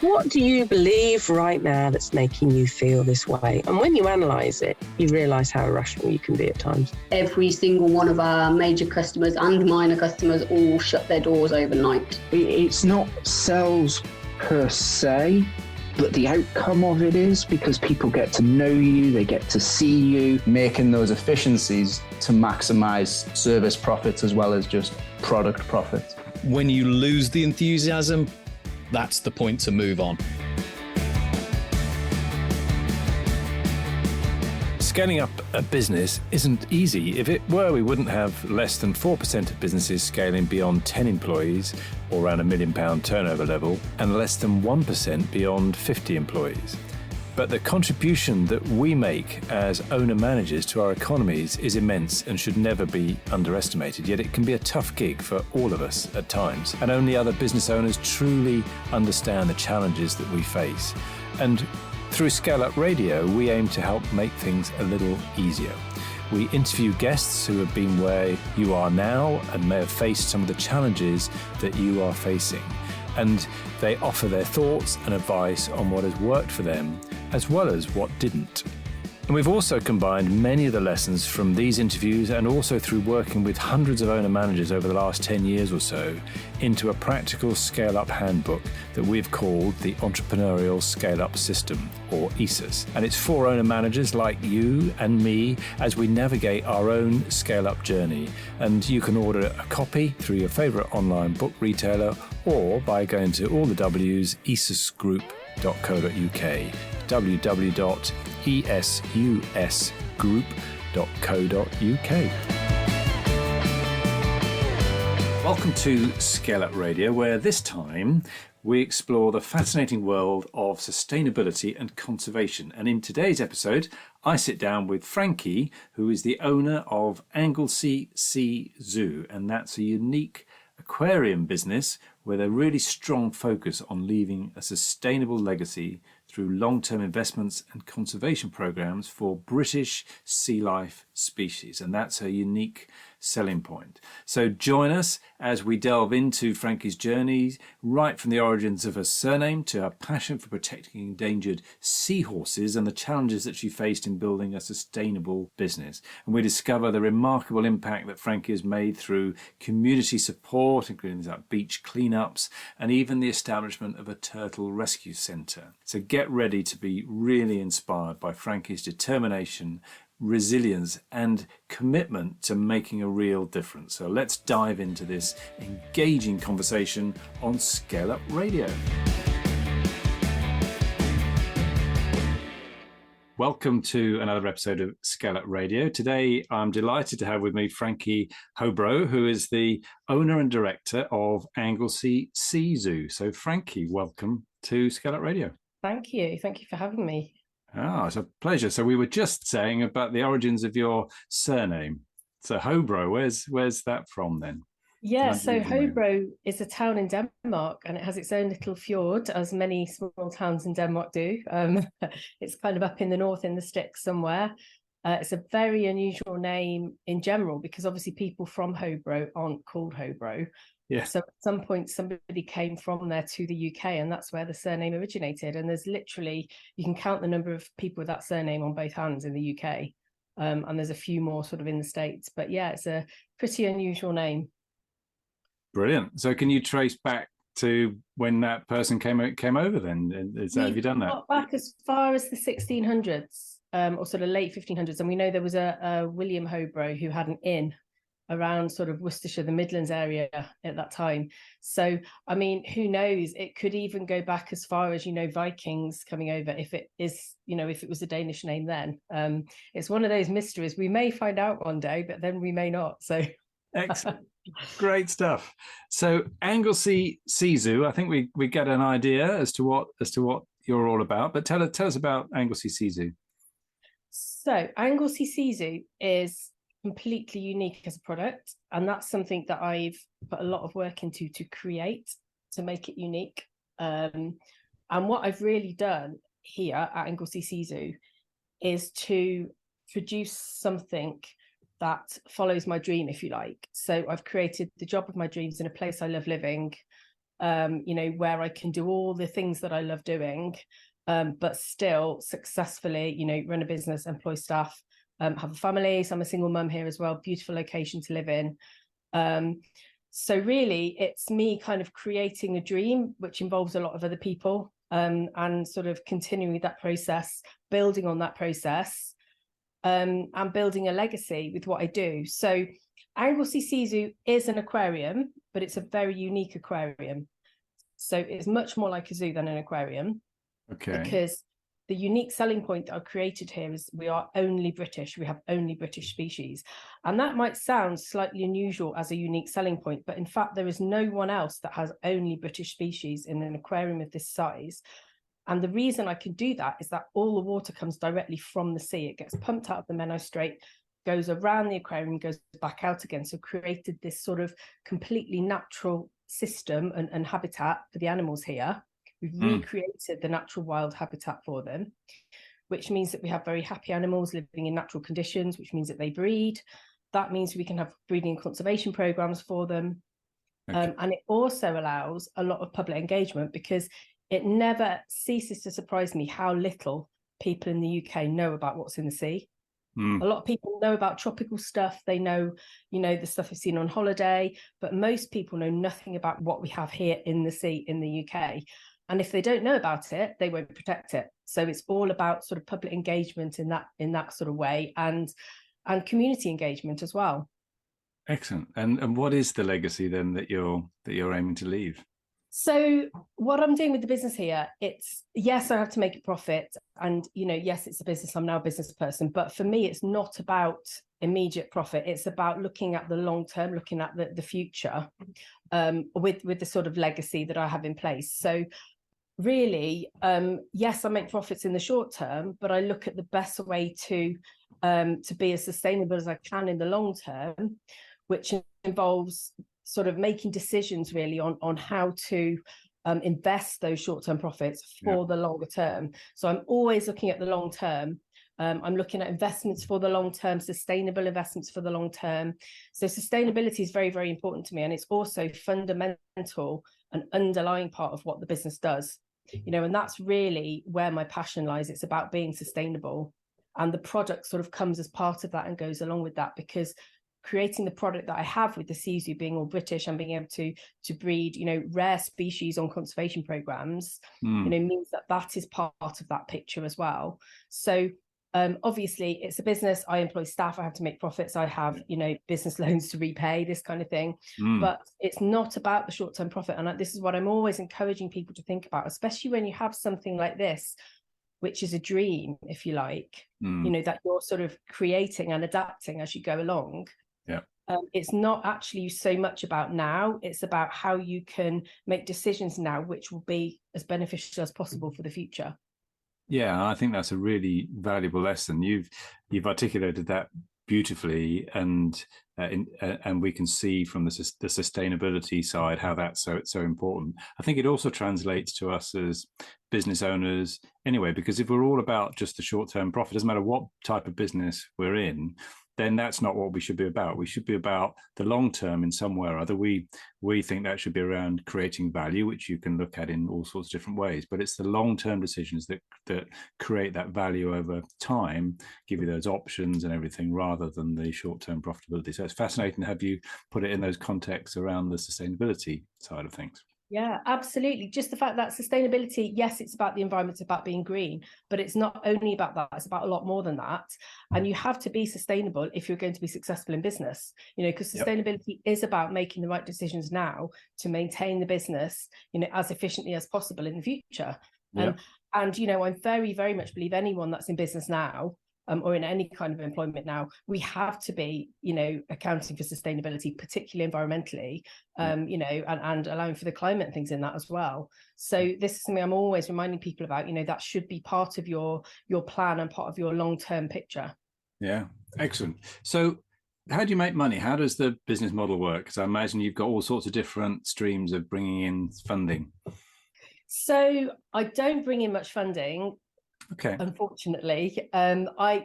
What do you believe right now that's making you feel this way? And when you analyse it, you realise how irrational you can be at times. Every single one of our major customers and minor customers all shut their doors overnight. It's not sales per se, but the outcome of it is because people get to know you, they get to see you. Making those efficiencies to maximise service profits as well as just product profits. When you lose the enthusiasm, that's the point to move on. Scaling up a business isn't easy. If it were, we wouldn't have less than 4% of businesses scaling beyond 10 employees or around £1 million turnover level, and less than 1% beyond 50 employees. But the contribution that we make as owner-managers to our economies is immense and should never be underestimated, yet it can be a tough gig for all of us at times. And only other business owners truly understand the challenges that we face. And through ScaleUp Radio, we aim to help make things a little easier. We interview guests who have been where you are now and may have faced some of the challenges that you are facing. And they offer their thoughts and advice on what has worked for them, as well as what didn't. And we've also combined many of the lessons from these interviews and also through working with hundreds of owner managers over the last 10 years or so into a practical scale-up handbook that we've called the Entrepreneurial Scale-Up System, or ESUS. And it's for owner managers like you and me as we navigate our own scale-up journey. And you can order a copy through your favourite online book retailer or by going to all the W's, esusgroup.co.uk, www.esusgroup.co.uk. Welcome to ScaleUp Radio, where this time we explore the fascinating world of sustainability and conservation. And in today's episode, I sit down with Frankie, who is the owner of Anglesey Sea Zoo, and that's a unique aquarium business with a really strong focus on leaving a sustainable legacy through long-term investments and conservation programs for British sea life species. And that's a unique selling point. So join us as we delve into Frankie's journey, right from the origins of her surname to her passion for protecting endangered seahorses and the challenges that she faced in building a sustainable business. And we discover the remarkable impact that Frankie has made through community support, including things like beach cleanups, and even the establishment of a turtle rescue centre. So get ready to be really inspired by Frankie's determination, resilience and commitment to making a real difference. So let's dive into this engaging conversation on ScaleUp Radio. Welcome to another episode of ScaleUp Radio. Today I'm delighted to have with me Frankie Hobro, who is the owner and director of Anglesey Sea Zoo. So Frankie, welcome to ScaleUp Radio. Thank you for having me. Oh, it's a pleasure. So we were just saying about the origins of your surname. So Hobro, where's that from then? Yeah, so Hobro is a town in Denmark and it has its own little fjord, as many small towns in Denmark do. It's kind of up in the north in the sticks somewhere. It's a very unusual name in general because obviously people from Hobro aren't called Hobro. Yeah. So at some point somebody came from there to the UK and that's where the surname originated. And there's literally, you can count the number of people with that surname on both hands in the UK. And there's a few more sort of in the States. But yeah, it's a pretty unusual name. Brilliant. So can you trace back to when that person came over then? Have you done that? Back as far as the 1600s or sort of late 1500s. And we know there was a William Hobro who had an inn around sort of Worcestershire, the Midlands area at that time. So, I mean, who knows? It could even go back as far as, Vikings coming over, if it is, if it was a Danish name then. It's one of those mysteries. We may find out one day, but then we may not. So excellent. Great stuff. So Anglesey Sea Zoo, I think we get an idea as to what you're all about, but tell us about Anglesey Sea Zoo. So Anglesey Sea Zoo is completely unique as a product, and that's something that I've put a lot of work into to create, to make it unique. And what I've really done here at Anglesey Sea Zoo is to produce something that follows my dream, if you like. So I've created the job of my dreams in a place I love living, where I can do all the things that I love doing, but still successfully, run a business, employ staff, have a family. So I'm a single mum here as well, beautiful location to live in. So really, it's me kind of creating a dream, which involves a lot of other people, and sort of continuing that process, building on that process, and building a legacy with what I do. So Anglesey Sea Zoo is an aquarium, but it's a very unique aquarium. So it's much more like a zoo than an aquarium. Okay. Because the unique selling point that I've created here is we are only British. We have only British species. And that might sound slightly unusual as a unique selling point, but in fact, there is no one else that has only British species in an aquarium of this size. And the reason I can do that is that all the water comes directly from the sea. It gets pumped out of the Menai Strait, goes around the aquarium, goes back out again. So created this sort of completely natural system and habitat for the animals here. We've recreated the natural wild habitat for them, which means that we have very happy animals living in natural conditions, which means that they breed. That means we can have breeding and conservation programs for them. Okay. And it also allows a lot of public engagement, because it never ceases to surprise me how little people in the UK know about what's in the sea. A lot of people know about tropical stuff. They know, the stuff we've seen on holiday, but most people know nothing about what we have here in the sea in the UK. And if they don't know about it, they won't protect it. So it's all about sort of public engagement in that sort of way, and community engagement as well. Excellent. And what is the legacy then that you're aiming to leave? So what I'm doing with the business here, it's, yes, I have to make a profit, and yes, it's a business. I'm now a business person, but for me, it's not about immediate profit. It's about looking at the long term, looking at the future, with the sort of legacy that I have in place. So really, yes, I make profits in the short term, but I look at the best way to be as sustainable as I can in the long term, which involves sort of making decisions really on how to invest those short-term profits for the longer term. So I'm always looking at the long term. I'm looking at investments for the long term, sustainable investments for the long term. So sustainability is very, very important to me. And it's also fundamental and underlying part of what the business does, and that's really where my passion lies. It's about being sustainable. And the product sort of comes as part of that and goes along with that, because creating the product that I have with the Sea Zoo being all British and being able to breed, rare species on conservation programs, means that is part of that picture as well. So obviously it's a business. I employ staff. I have to make profits. I have, business loans to repay, this kind of thing. But it's not about the short-term profit. And this is what I'm always encouraging people to think about, especially when you have something like this, which is a dream, if you like, that you're sort of creating and adapting as you go along. Yeah. It's not actually so much about now. It's about how you can make decisions now, which will be as beneficial as possible for the future. Yeah, I think that's a really valuable lesson. You've articulated that beautifully, and we can see from the sustainability side how that's so important. I think it also translates to us as business owners anyway, because if we're all about just the short-term profit, doesn't matter what type of business we're in, then that's not what we should be about. We should be about the long term in some way or other. We think that should be around creating value, which you can look at in all sorts of different ways. But it's the long term decisions that create that value over time, give you those options and everything, rather than the short term profitability. So it's fascinating to have you put it in those contexts around the sustainability side of things. Yeah, absolutely. Just the fact that sustainability, yes, it's about the environment, it's about being green, but it's not only about that, it's about a lot more than that. And you have to be sustainable if you're going to be successful in business, because sustainability is about making the right decisions now to maintain the business, as efficiently as possible in the future. And, I very, very much believe anyone that's in business now, or in any kind of employment now, we have to be, accounting for sustainability, particularly environmentally, and allowing for the climate and things in that as well. So this is something I'm always reminding people about, that should be part of your plan and part of your long-term picture. Yeah, excellent. So how do you make money? How does the business model work? Because I imagine you've got all sorts of different streams of bringing in funding. So I don't bring in much funding. Okay. Unfortunately, I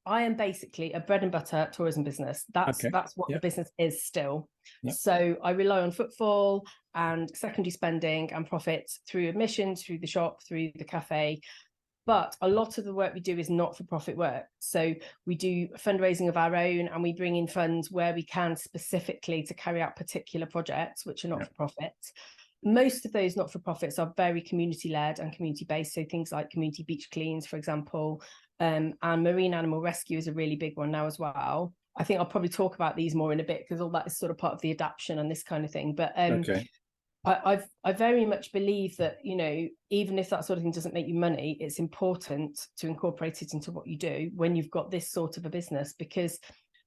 am basically a bread and butter tourism business. That's what the business is still. Yep. So I rely on footfall and secondary spending and profits through admissions, through the shop, through the cafe. But a lot of the work we do is not-for-profit work. So we do fundraising of our own, and we bring in funds where we can specifically to carry out particular projects, which are not-for-profit. Most of those not-for-profits are very community-led and community-based. So things like community beach cleans, for example, and marine animal rescue is a really big one now as well. I think I'll probably talk about these more in a bit, because all that is sort of part of the adaptation and this kind of thing. But Okay. I very much believe that, you know, even if that sort of thing doesn't make you money, it's important to incorporate it into what you do when you've got this sort of a business, because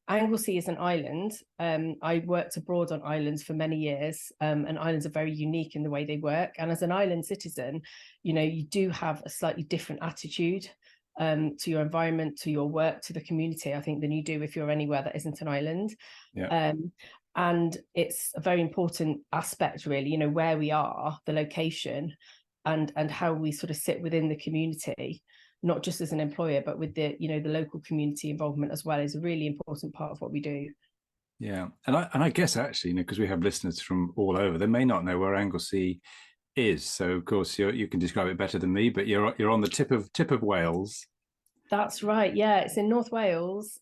Anglesey is an island. I worked abroad on islands for many years, and islands are very unique in the way they work. And as an island citizen, you know, you do have a slightly different attitude to your environment, to your work, to the community, I think, than you do if you're anywhere that isn't an island. Yeah. And it's a very important aspect, really, you know, where we are, the location, and how we sort of sit within the community, not just as an employer, but with the, you know, the local community involvement as well, is a really important part of what we do. Yeah. And I guess actually, you know, because we have listeners from all over, they may not know where Anglesey is. So of course you can describe it better than me, but you're on the tip of Wales. That's right. Yeah, it's in North Wales.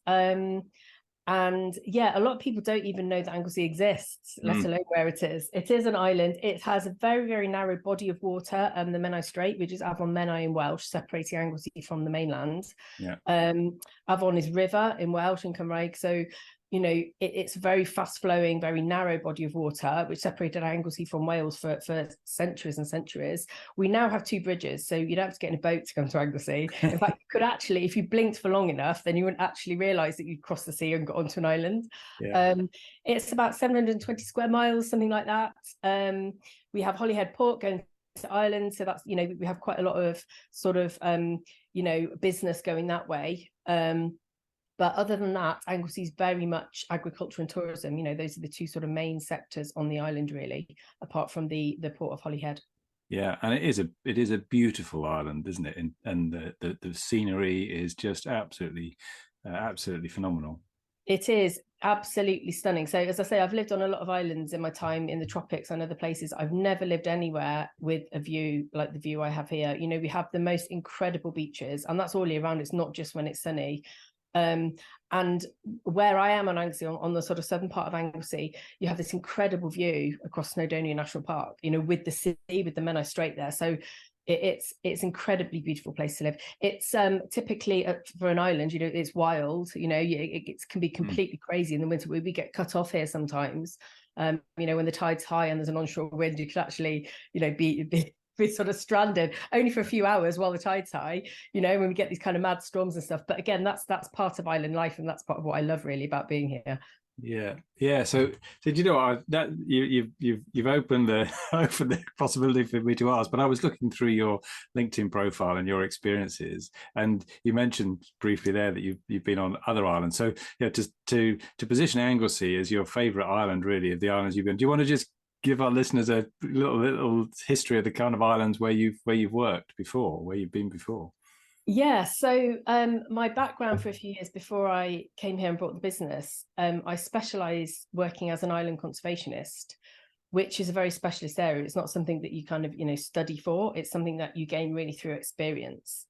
And yeah, a lot of people don't even know that Anglesey exists, let alone where it is. It is an island. It has a very, very narrow body of water, the Menai Strait, which is Avon Menai in Welsh, separating Anglesey from the mainland. Yeah. Avon is river in Welsh and Cymraeg. So, you know, it's a very fast-flowing, very narrow body of water, which separated Anglesey from Wales for centuries and centuries. We now have 2 bridges, so you don't have to get in a boat to come to Anglesey. In fact, you could actually, if you blinked for long enough, then you wouldn't actually realise that you'd crossed the sea and got onto an island. Yeah. It's about 720 square miles, something like that. We have Holyhead Port going to Ireland, so that's, you know, we have quite a lot of sort of, you know, business going that way. But other than that, Anglesey is very much agriculture and tourism. You know, those are the 2 sort of main sectors on the island, really, apart from the port of Holyhead. Yeah, and it is a beautiful island, isn't it? And the scenery is just absolutely phenomenal. It is absolutely stunning. So as I say, I've lived on a lot of islands in my time in the tropics and other places. I've never lived anywhere with a view like the view I have here. You know, we have the most incredible beaches, and that's all year round. It's not just when it's sunny. And where I am on Anglesey, on the sort of southern part of Anglesey, you have this incredible view across Snowdonia National Park, you know, with the sea, with the Menai Strait there. So it's incredibly beautiful place to live. It's typically for an island, you know, it's wild, you know, it can be completely crazy in the winter. We get cut off here sometimes. You know, when the tide's high and there's an onshore wind, you could actually, you know, be sort of stranded only for a few hours while the tide's high, you know, when we get these kind of mad storms and stuff. But again, that's part of island life, and that's part of what I love really about being here. Yeah. So did you know that you've opened the possibility for me to ask? But I was looking through your LinkedIn profile and your experiences, and you mentioned briefly there that you've been on other islands. So yeah, to position Anglesey as your favourite island, really, of the islands you've been. Do you want to just give our listeners a little history of the kind of islands where you've worked before, where you've been before? Yeah, so my background for a few years before I came here and brought the business, I specialised working as an island conservationist, which is a very specialist area. It's not something that you kind of, you know, study for. It's something that you gain really through experience.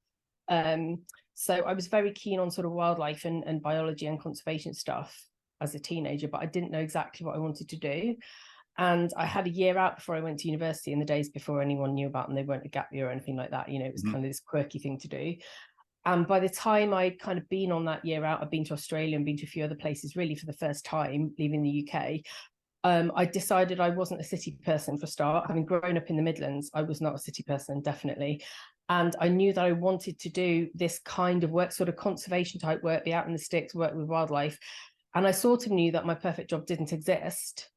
So I was very keen on sort of wildlife and biology and conservation stuff as a teenager, but I didn't know exactly what I wanted to do. And I had a year out before I went to university, in the days before anyone knew about them. They weren't a gap year or anything like that. You know, it was kind of this quirky thing to do. And by the time I'd kind of been on that year out, I'd been to Australia and been to a few other places really for the first time, leaving the UK. I decided I wasn't a city person for a start. Having grown up in the Midlands, I was not a city person, definitely. And I knew that I wanted to do this kind of work, sort of conservation type work, be out in the sticks, work with wildlife. And I sort of knew that my perfect job didn't exist.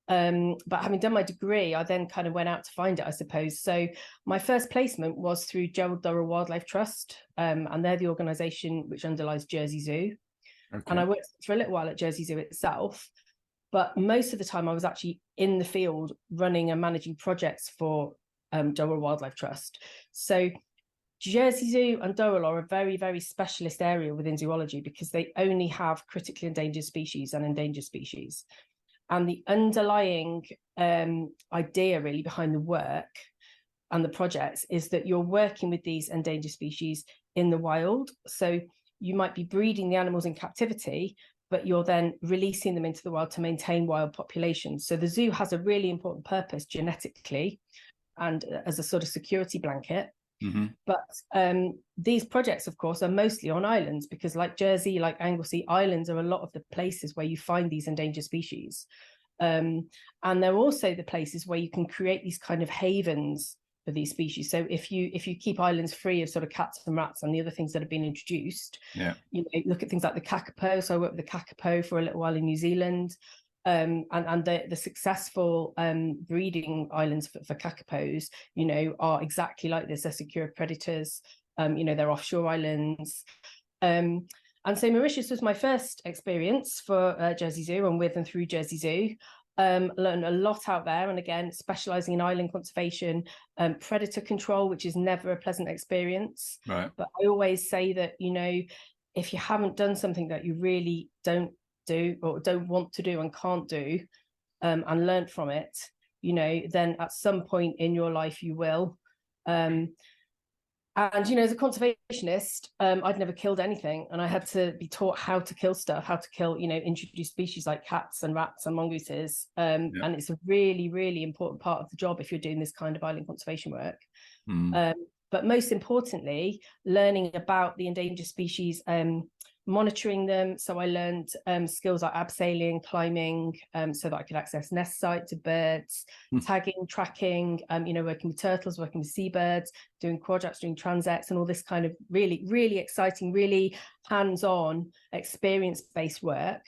But having done my degree, I then kind of went out to find it, I suppose. So my first placement was through Gerald Durrell Wildlife Trust, and they're the organisation which underlies Jersey Zoo. Okay. And I worked for a little while at Jersey Zoo itself, but most of the time I was actually in the field running and managing projects for Durrell Wildlife Trust. So Jersey Zoo and Durrell are a very, very specialist area within zoology because they only have critically endangered species and endangered species. And the underlying idea really behind the work and the projects is that you're working with these endangered species in the wild. So you might be breeding the animals in captivity, but you're then releasing them into the wild to maintain wild populations. So the zoo has a really important purpose genetically and as a sort of security blanket. Mm-hmm. But these projects, of course, are mostly on islands, because like Jersey, like Anglesey, islands are a lot of the places where you find these endangered species. And they're also the places where you can create these kind of havens for these species. So if you keep islands free of sort of cats and rats and the other things that have been introduced, you know, look at things like the kakapo. So I worked with the kakapo for a little while in New Zealand, and the successful breeding islands for kakapos, you know, are exactly like this. They're secure predators. You know, they're offshore islands. And so Mauritius was my first experience for Jersey Zoo and with and through Jersey Zoo. Learned a lot out there, and again specializing in island conservation, predator control, which is never a pleasant experience. Right. But I always say that, you know, if you haven't done something that you really don't do or don't want to do and can't do, and learned from it, you know, then at some point in your life you will. And, you know, as a conservationist, I'd never killed anything, and I had to be taught how to kill stuff, how to kill, you know, introduced species like cats and rats and mongooses. And it's a really, really important part of the job if you're doing this kind of island conservation work. But most importantly, learning about the endangered species, monitoring them. So I learned skills like abseiling, climbing, so that I could access nest sites of birds, tagging, tracking, you know, working with turtles, working with seabirds, doing quadrats, doing transects, and all this kind of really, really exciting, really hands-on, experience-based work.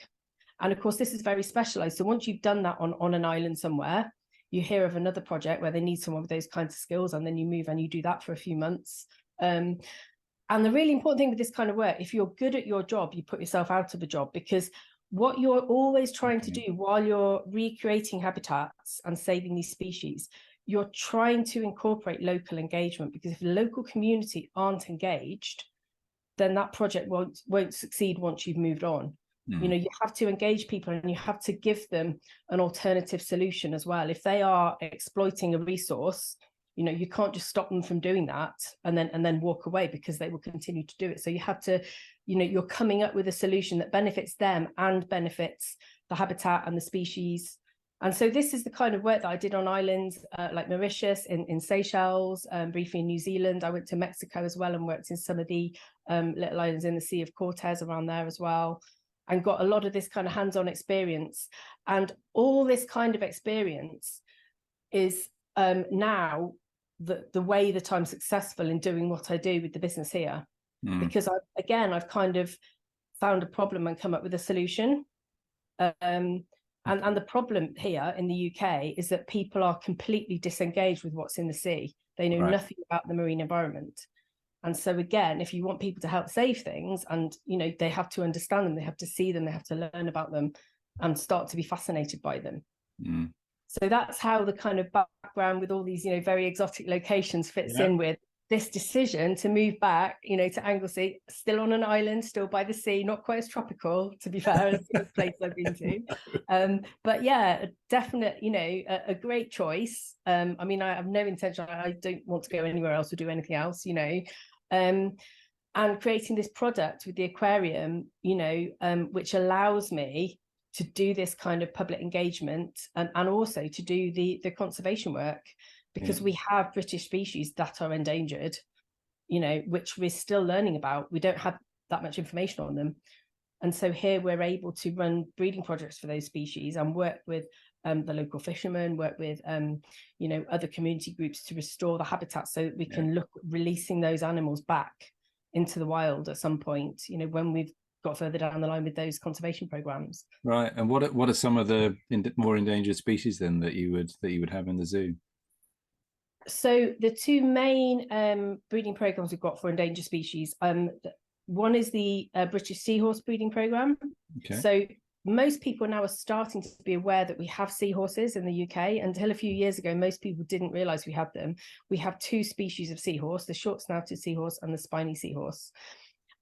And of course, this is very specialized. So once you've done that on an island somewhere, you hear of another project where they need someone with those kinds of skills, and then you move and you do that for a few months. And the really important thing with this kind of work, if you're good at your job, you put yourself out of a job, because what you're always trying to do while you're recreating habitats and saving these species, you're trying to incorporate local engagement, because if the local community aren't engaged, then that project won't succeed once you've moved on. You know, you have to engage people, and you have to give them an alternative solution as well. If they are exploiting a resource, you know, you can't just stop them from doing that and then walk away, because they will continue to do it. So you have to, you know, you're coming up with a solution that benefits them and benefits the habitat and the species. And so this is the kind of work that I did on islands like Mauritius, in Seychelles, briefly in New Zealand. I went to Mexico as well and worked in some of the little islands in the Sea of Cortez around there as well, and got a lot of this kind of hands-on experience. And all this kind of experience is now the way that I'm successful in doing what I do with the business here, because I've kind of found a problem and come up with a solution. And the problem here in the UK is that people are completely disengaged with what's in the sea. They know nothing about the marine environment. And so again, if you want people to help save things, and, you know, they have to understand them, they have to see them, they have to learn about them and start to be fascinated by them. So that's how the kind of background with all these, you know, very exotic locations fits in with this decision to move back, you know, to Anglesey, still on an island, still by the sea, not quite as tropical, to be fair, as the place I've been to. But yeah, definite, you know, a great choice. I mean, I have no intention, I don't want to go anywhere else or do anything else, you know. And creating this product with the aquarium, you know, which allows me to do this kind of public engagement and also to do the conservation work, because we have British species that are endangered, you know, which we're still learning about. We don't have that much information on them. And so here we're able to run breeding projects for those species and work with the local fishermen, work with, you know, other community groups to restore the habitat, so that we can look at releasing those animals back into the wild at some point, you know, when we've got further down the line with those conservation programs. Right. And what are some of the more endangered species then that you would have in the zoo? So the two main breeding programs we've got for endangered species, one is the British seahorse breeding program. So most people now are starting to be aware that we have seahorses in the UK. Until a few years ago, most people didn't realise we had them. We have two species of seahorse, the short-snouted seahorse and the spiny seahorse.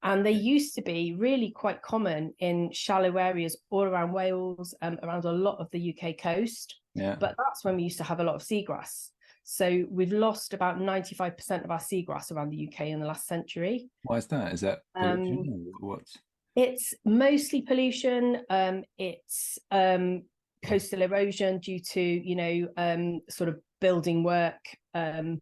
And they used to be really quite common in shallow areas all around Wales, around a lot of the UK coast. Yeah. But that's when we used to have a lot of seagrass. So we've lost about 95% of our seagrass around the UK in the last century. Why is that? Is that pollution or what? It's mostly pollution. It's coastal erosion due to, sort of building work and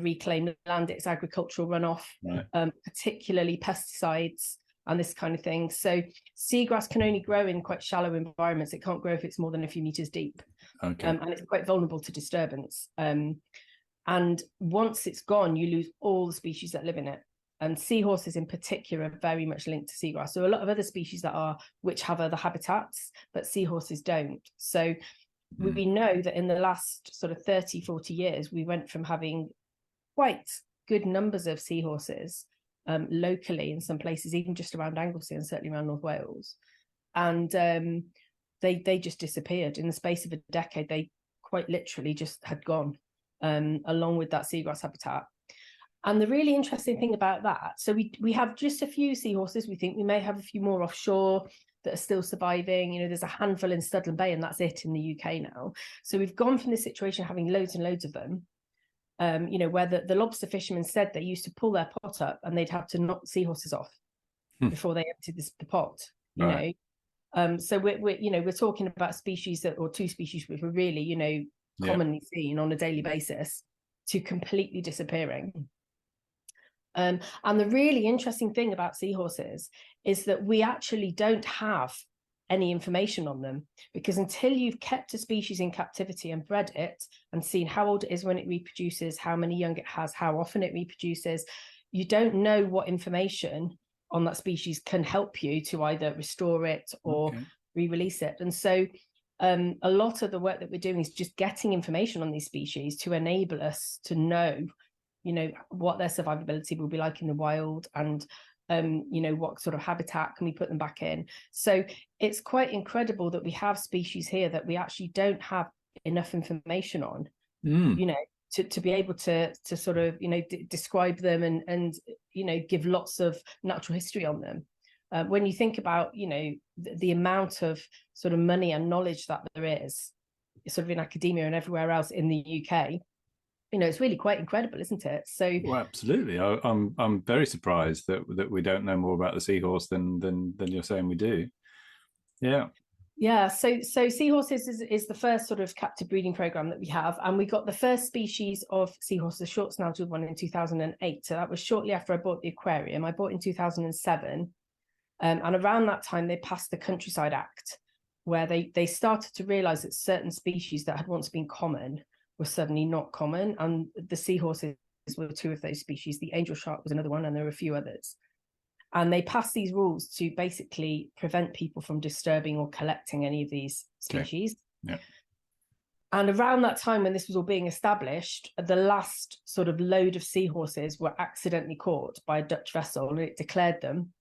reclaimed land. It's agricultural runoff, right. Particularly pesticides and this kind of thing. So seagrass can only grow in quite shallow environments. It can't grow if it's more than a few meters deep. Okay. And it's quite vulnerable to disturbance. And once it's gone, you lose all the species that live in it. And seahorses in particular are very much linked to seagrass. So a lot of other species which have other habitats, but seahorses don't. So we know that in the last sort of 30, 40 years, we went from having quite good numbers of seahorses locally in some places, even just around Anglesey and certainly around North Wales. And they just disappeared. In the space of a decade, they quite literally just had gone, along with that seagrass habitat. And the really interesting thing about that, so we have just a few seahorses. We think we may have a few more offshore that are still surviving. There's a handful in Studland Bay, and that's it in the UK now. So we've gone from this situation having loads and loads of them, where the lobster fishermen said they used to pull their pot up and they'd have to knock seahorses off before they emptied the pot. Right. So we're talking about species or two species which were really commonly seen on a daily basis to completely disappearing. And the really interesting thing about seahorses is that we actually don't have any information on them, because until you've kept a species in captivity and bred it and seen how old it is when it reproduces, how many young it has, how often it reproduces, you don't know what information on that species can help you to either restore it or re-release it. And so a lot of the work that we're doing is just getting information on these species to enable us to know what their survivability will be like in the wild, and what sort of habitat can we put them back in. So it's quite incredible that we have species here that we actually don't have enough information on, to be able to sort of describe them and give lots of natural history on them. When you think about the amount of sort of money and knowledge that there is sort of in academia and everywhere else in the UK, it's really quite incredible, isn't it? So, well, absolutely. I'm very surprised that we don't know more about the seahorse than you're saying we do. Yeah. Yeah. So seahorses is the first sort of captive breeding program that we have, and we got the first species of seahorse, the short-snouted one, in 2008. So that was shortly after I bought the aquarium. I bought in 2007, and around that time they passed the Countryside Act, where they started to realise that certain species that had once been common were suddenly not common, and the seahorses were two of those species. The angel shark was another one, and there were a few others. And they passed these rules to basically prevent people from disturbing or collecting any of these species. Okay. Yeah. And around that time, when this was all being established, the last sort of load of seahorses were accidentally caught by a Dutch vessel, and it declared them,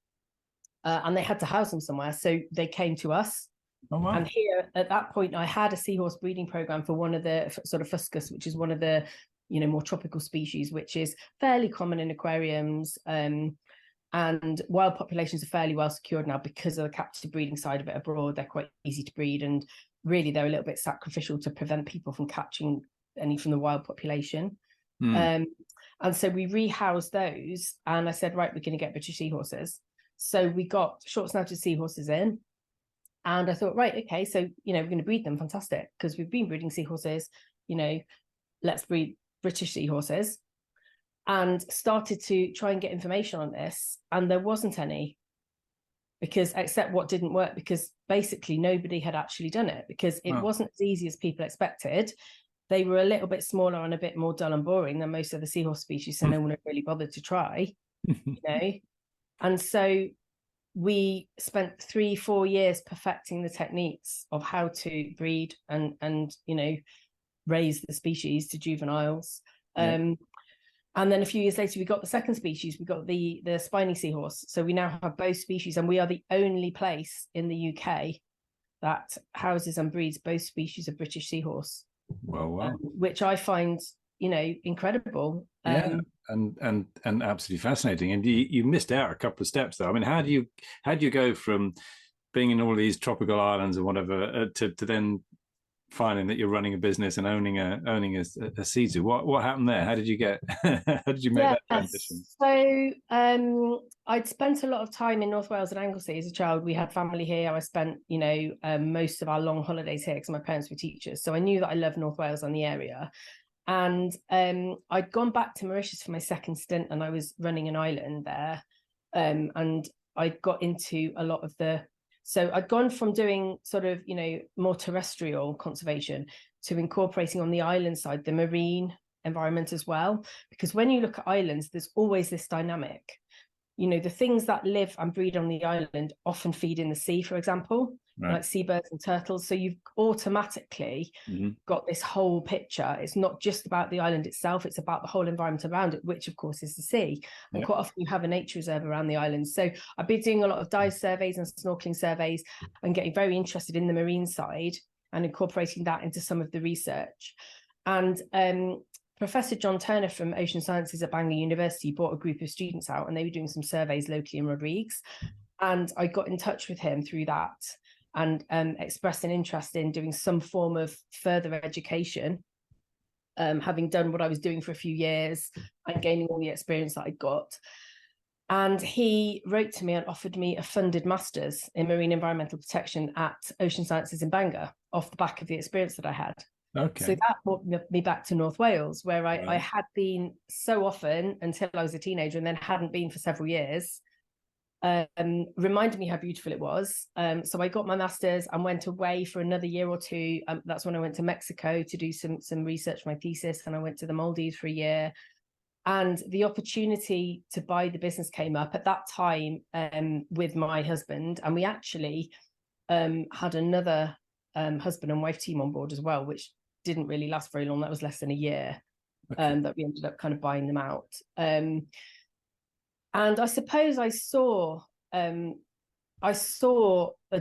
and they had to house them somewhere. So they came to us. Oh, wow. And here, at that point, I had a seahorse breeding program for one of the sort of fuscus, which is one of the, more tropical species, which is fairly common in aquariums. And wild populations are fairly well secured now because of the captive breeding side of it abroad. They're quite easy to breed, and really they're a little bit sacrificial to prevent people from catching any from the wild population. And so we rehoused those, and I said, right, we're going to get British seahorses. So we got short-snouted seahorses in. And I thought, right, okay, so, we're going to breed them. Fantastic. Because we've been breeding seahorses, let's breed British seahorses. And started to try and get information on this. And there wasn't any, except what didn't work, because basically nobody had actually done it, because it wasn't as easy as people expected. They were a little bit smaller and a bit more dull and boring than most of the seahorse species. So no one had really bothered to try, And so we spent 3-4 years perfecting the techniques of how to breed and raise the species to juveniles. And then a few years later, we got the second species. We got the spiny seahorse. So we now have both species, and we are the only place in the UK that houses and breeds both species of British seahorse. Well, wow. Which I find incredible. And absolutely fascinating. And you missed out a couple of steps though. I mean, how do you go from being in all these tropical islands and whatever to then finding that you're running a business and owning a sea zoo? What happened there? How did you make that transition? So I'd spent a lot of time in North Wales and Anglesey as a child. We had family here. I spent most of our long holidays here because my parents were teachers, so I knew that I loved North Wales and the area. And I'd gone back to Mauritius for my second stint, and I was running an island there, and I got into a lot of so I'd gone from doing sort of, more terrestrial conservation to incorporating on the island side, the marine environment as well. Because when you look at islands, there's always this dynamic. The things that live and breed on the island often feed in the sea, for example, like seabirds and turtles. So you've automatically got this whole picture. It's not just about the island itself, it's about the whole environment around it, which of course is the sea. And quite often you have a nature reserve around the island. So I've been doing a lot of dive surveys and snorkeling surveys and getting very interested in the marine side and incorporating that into some of the research. And Professor John Turner from Ocean Sciences at Bangor University brought a group of students out, and they were doing some surveys locally in Rodrigues. And I got in touch with him through that and expressed an interest in doing some form of further education, having done what I was doing for a few years and gaining all the experience that I got. And he wrote to me and offered me a funded master's in marine environmental protection at Ocean Sciences in Bangor off the back of the experience that I had. Okay. So that brought me back to North Wales, where I had been so often until I was a teenager, and then hadn't been for several years. Reminded me how beautiful it was. So I got my master's and went away for another year or two. That's when I went to Mexico to do some research for my thesis, and I went to the Maldives for a year. And the opportunity to buy the business came up at that time with my husband, and we actually had another husband and wife team on board as well, which didn't really last very long. That was less than a year that we ended up kind of buying them out. And I suppose I saw a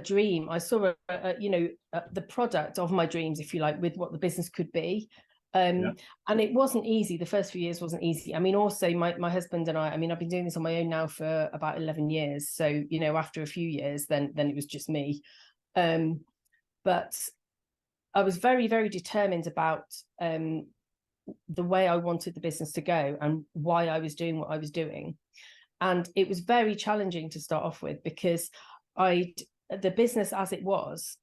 dream. I saw the product of my dreams, if you like, with what the business could be. And it wasn't easy. The first few years wasn't easy. I mean, also my husband and I've been doing this on my own now for about 11 years. So, after a few years, then it was just me. But I was very, very determined about the way I wanted the business to go and why I was doing what I was doing. And it was very challenging to start off with, because the business as it was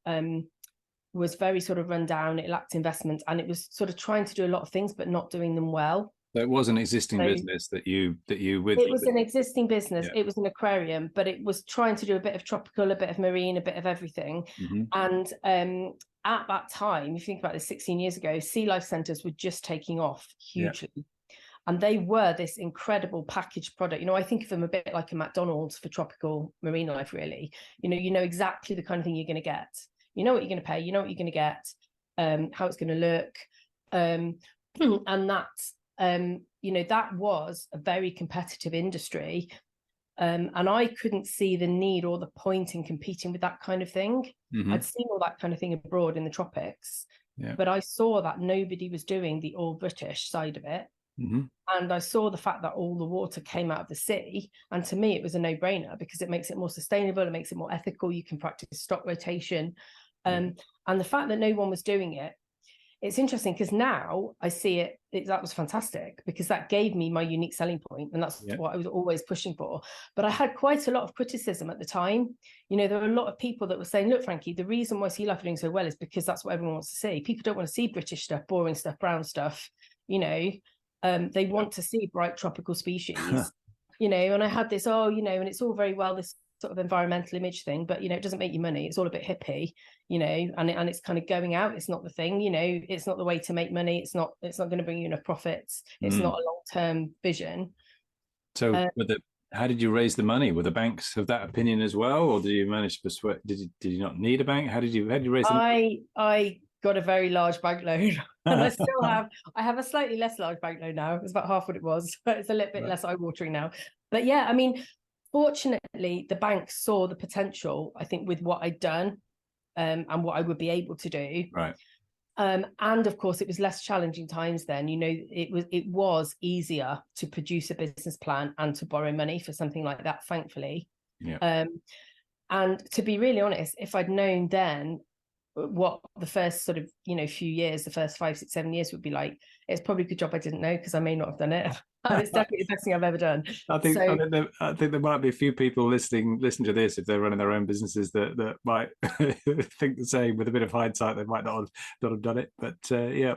very sort of run down. It lacked investment, and it was sort of trying to do a lot of things, but not doing them well. So it was an existing business that you with. It was an existing business. Yeah. It was an aquarium, but it was trying to do a bit of tropical, a bit of marine, a bit of everything. And at that time, if you think about this, 16 years ago, sea life centres were just taking off hugely. Yeah. And they were this incredible packaged product. I think of them a bit like a McDonald's for tropical marine life, really. You know exactly the kind of thing you're going to get. You know what you're going to pay. You know what you're going to get, how it's going to look. And that, that was a very competitive industry. And I couldn't see the need or the point in competing with that kind of thing. I'd seen all that kind of thing abroad in the tropics, but I saw that nobody was doing the all British side of it. And I saw the fact that all the water came out of the sea, and to me it was a no-brainer, because it makes it more sustainable, it makes it more ethical, you can practice stock rotation, and the fact that no one was doing it, it's interesting, because now I see that was fantastic, because that gave me my unique selling point, and that's what I was always pushing for. But I had quite a lot of criticism at the time. There were a lot of people that were saying, look, Frankie, the reason why sea life are doing so well is because that's what everyone wants to see. People don't want to see British stuff, boring stuff, brown stuff, they want to see bright tropical species, and I had this, and it's all very well, this sort of environmental image thing, but, it doesn't make you money. It's all a bit hippie, and it's kind of going out. It's not the thing, it's not the way to make money. It's not going to bring you enough profits. It's not a long-term vision. So how did you raise the money? Were the banks of that opinion as well? Or did you manage to persuade, did you not need a bank? How did you raise the money? I got a very large bank loan, and I have a slightly less large bank loan now. It's about half what it was, but it's a little bit less eye-watering now. But yeah, fortunately, the banks saw the potential, I think, with what I'd done and what I would be able to do. Right. And of course, it was less challenging times then. It was easier to produce a business plan and to borrow money for something like that, thankfully. Yeah. And to be really honest, if I'd known then what the first sort of few years, the first 5, 6, 7 years would be like, it's probably a good job I didn't know, because I may not have done it. And it's definitely the best thing I've ever done. I think there might be a few people listening to this, if they're running their own businesses, that might think the same. With a bit of hindsight, they might not have done it. But yeah.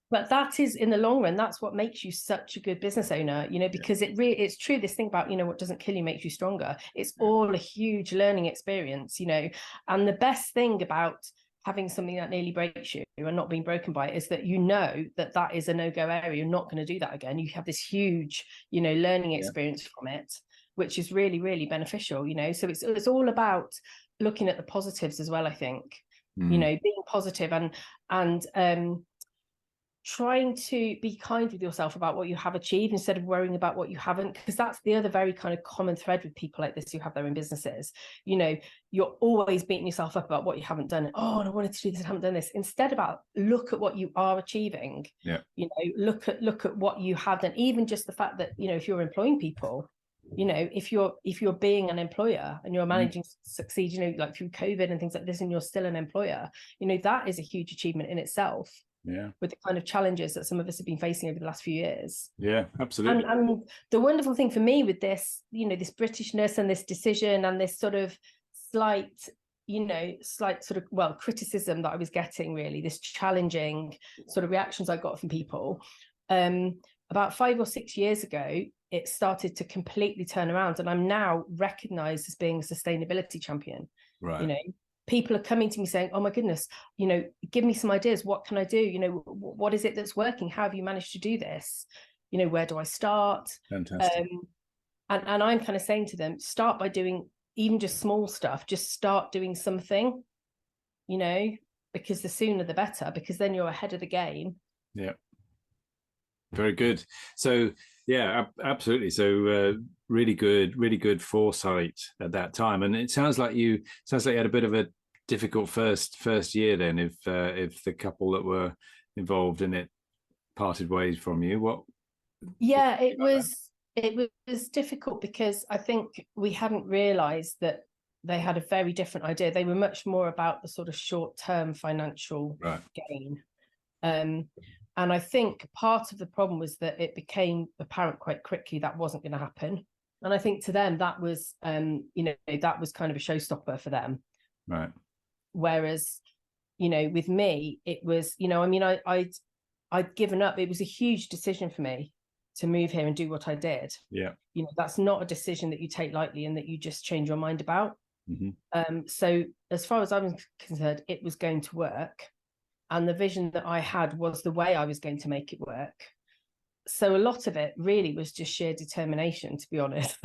But that is, in the long run, that's what makes you such a good business owner, because it's true, this thing about, what doesn't kill you makes you stronger. It's all a huge learning experience, and the best thing about having something that nearly breaks you and not being broken by it is that that is a no-go area. You're not going to do that again. You have this huge, learning experience from it, which is really, really beneficial, So it's all about looking at the positives as well, I think, being positive and trying to be kind with yourself about what you have achieved instead of worrying about what you haven't, because that's the other very kind of common thread with people like this who have their own businesses. You're always beating yourself up about what you haven't done. I wanted to do this, I haven't done this. Instead about look at what you are achieving. Look at what you have done. Even just the fact that if you're employing people, if you're being an employer and you're managing to succeed, like through COVID and things like this, and you're still an employer, that is a huge achievement in itself. Yeah, with the kind of challenges that some of us have been facing over the last few years. Yeah, absolutely. And the wonderful thing for me with this, this Britishness and this decision and this sort of slight sort of, criticism that I was getting, really, this challenging sort of reactions I got from people. About 5 or 6 years ago, it started to completely turn around, and I'm now recognised as being a sustainability champion. Right. People are coming to me saying, oh my goodness, give me some ideas. What can I do? What is it that's working? How have you managed to do this? Where do I start? Fantastic. And I'm kind of saying to them, start by doing even just small stuff. Just start doing something, because the sooner the better, because then you're ahead of the game. Yeah. Very good. So yeah, absolutely. So really good foresight at that time. And it sounds like you had a bit of a difficult first year then, if the couple that were involved in it parted ways from you. It was difficult because I think we hadn't realized that they had a very different idea. They were much more about the sort of short-term financial gain. And I think part of the problem was that it became apparent quite quickly that wasn't going to happen. And I think to them that was, that was kind of a showstopper for them. Right. Whereas, with me, it was, I'd given up. It was a huge decision for me to move here and do what I did. Yeah. That's not a decision that you take lightly and that you just change your mind about. Mm-hmm. So as far as I was concerned, it was going to work. And the vision that I had was the way I was going to make it work. So a lot of it really was just sheer determination, to be honest,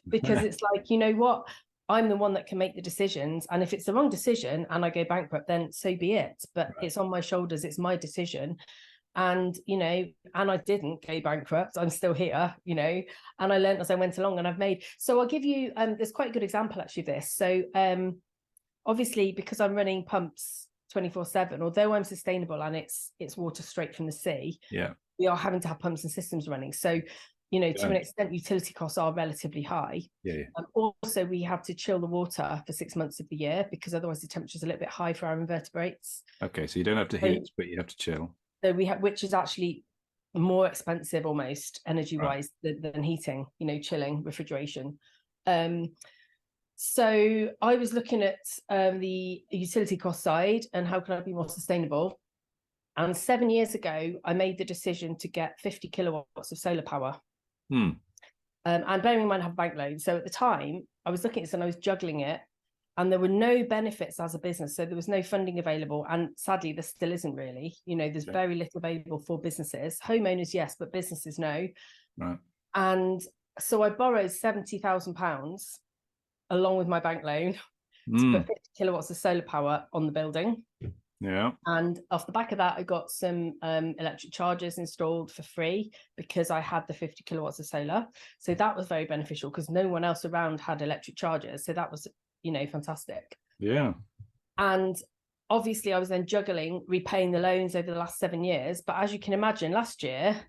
because it's like, you know what, I'm the one that can make the decisions. And if it's the wrong decision and I go bankrupt, then so be it. But it's on my shoulders. It's my decision. And, and I didn't go bankrupt. I'm still here, and I learned as I went along, and I've made. So I'll give you, there's quite a good example actually of this. So obviously, because I'm running pumps 24/7, although I'm sustainable and it's water straight from the sea, we are having to have pumps and systems running. So, to an extent, utility costs are relatively high. Also, we have to chill the water for 6 months of the year because otherwise the temperature is a little bit high for our invertebrates. Okay, so you don't have to heat, but you have to chill. So which is actually more expensive almost energy-wise than heating, chilling, refrigeration. So I was looking at the utility cost side and how can I be more sustainable. And 7 years ago, I made the decision to get 50 kilowatts of solar power. And bearing in mind I have a bank loan. So at the time, I was looking at this and I was juggling it. And there were no benefits as a business. So there was no funding available. And sadly, there still isn't really. There's very little available for businesses. Homeowners, yes, but businesses, no. Right. And so I borrowed £70,000 along with my bank loan to put 50 kilowatts of solar power on the building. Yeah. And off the back of that, I got some electric chargers installed for free because I had the 50 kilowatts of solar. So that was very beneficial because no one else around had electric chargers. So that was, fantastic. Yeah. And obviously I was then juggling repaying the loans over the last 7 years. But as you can imagine, last year,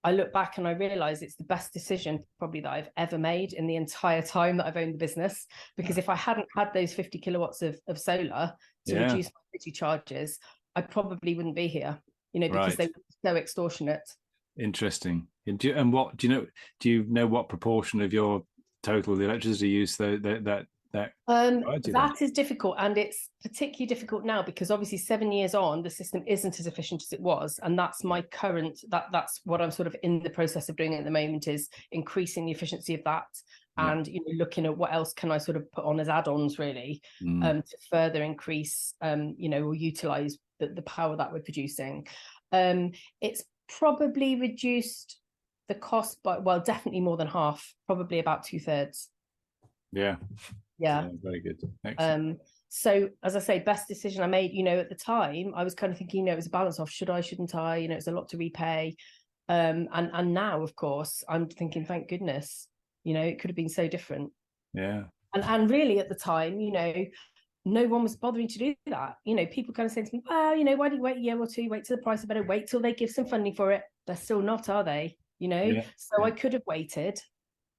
I look back and I realize it's the best decision probably that I've ever made in the entire time that I've owned the business. Because if I hadn't had those 50 kilowatts of solar to reduce my energy charges, I probably wouldn't be here, because they were so extortionate. Interesting. Do you know what proportion of your total electricity use that is difficult, and it's particularly difficult now because obviously 7 years on the system isn't as efficient as it was, and that's my current that's what I'm sort of in the process of doing at the moment, is increasing the efficiency of that and looking at what else can I sort of put on as add-ons really to further increase or utilize the power that we're producing. It's probably reduced the cost by, well, definitely more than half, probably about 2/3. Yeah, very good. Excellent. So as I say, best decision I made. At the time I was kind of thinking, it was a balance of shouldn't I, it's a lot to repay, and now of course I'm thinking, thank goodness, it could have been so different. And really at the time, no one was bothering to do that. People kind of saying to me, well, why don't you wait a year or two, wait till the price is better, wait till they give some funding for it. They're still not, are they? I could have waited,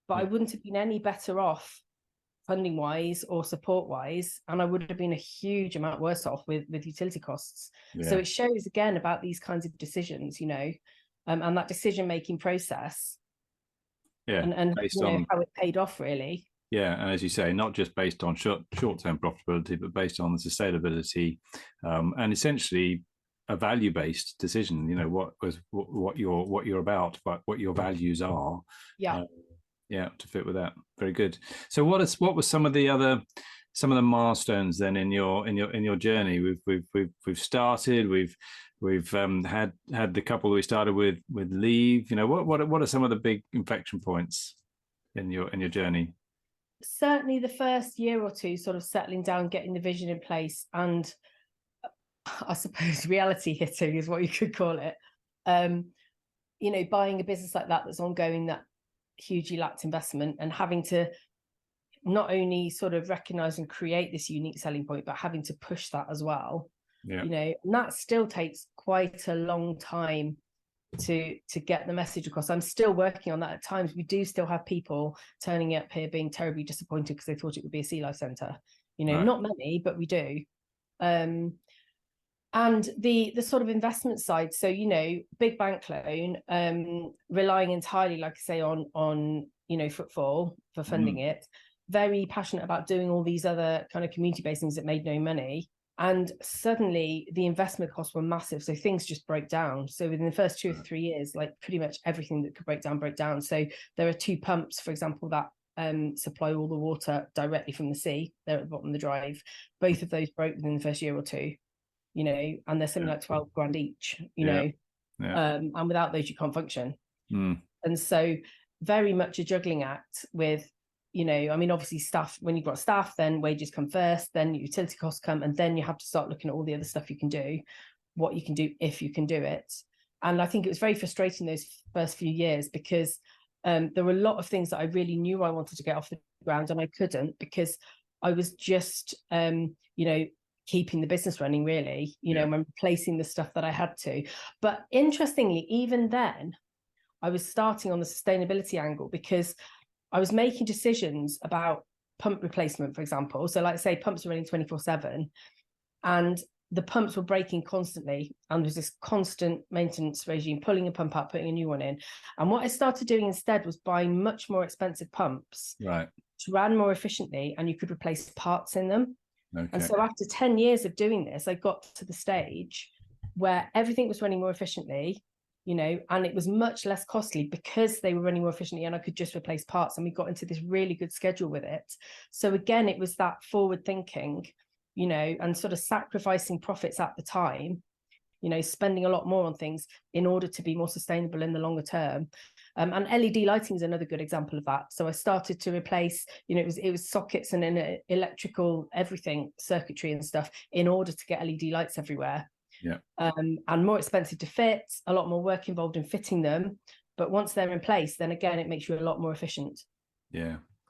but I wouldn't have been any better off funding wise or support wise, and I would have been a huge amount worse off with utility costs. So it shows again about these kinds of decisions, and that decision making process, and based on how it paid off really. And as you say, not just based on short-term profitability, but based on the sustainability, and essentially a value-based decision. What you're about, what your values are. To fit with that. Very good. So what were some of the milestones then in your journey? We've started. We've had the couple we started with leave. What are some of the big inflection points in your journey? Certainly the first year or two, sort of settling down, getting the vision in place, and I suppose reality hitting is what you could call it. Buying a business like that's ongoing, that hugely lacked investment, and having to not only sort of recognize and create this unique selling point, but having to push that as well. And that still takes quite a long time to get the message across. I'm still working on that at times. We do still have people turning up here being terribly disappointed because they thought it would be a sea life centre. Not many, but we do. And the sort of investment side, so big bank loan, relying entirely, like I say, on footfall for funding it. Very passionate about doing all these other kind of community-based things that made no money. And suddenly the investment costs were massive, so things just broke down. So within the first 2 or 3 years, like pretty much everything that could break down. So there are 2 pumps, for example, that supply all the water directly from the sea. They're at the bottom of the drive. Both of those broke within the first year or two. And they're something like 12 grand each, and without those you can't function. And so very much a juggling act with, obviously staff, when you've got staff, then wages come first, then utility costs come, and then you have to start looking at all the other stuff you can do, what you can do if you can do it. And I think it was very frustrating those first few years because there were a lot of things that I really knew I wanted to get off the ground and I couldn't, because I was just, keeping the business running really, and replacing the stuff that I had to. But interestingly, even then, I was starting on the sustainability angle because I was making decisions about pump replacement, for example. So like I say, pumps are running 24/7 and the pumps were breaking constantly. And there's this constant maintenance regime, pulling a pump up, putting a new one in. And what I started doing instead was buying much more expensive pumps to run more efficiently, and you could replace parts in them. And so after 10 years of doing this, I got to the stage where everything was running more efficiently, and it was much less costly because they were running more efficiently and I could just replace parts, and we got into this really good schedule with it. So again, it was that forward thinking, and sort of sacrificing profits at the time, spending a lot more on things in order to be more sustainable in the longer term. And LED lighting is another good example of that. So I started to replace, it was sockets and then electrical everything, circuitry and stuff, in order to get LED lights everywhere. And more expensive to fit, a lot more work involved in fitting them. But once they're in place, then again, it makes you a lot more efficient.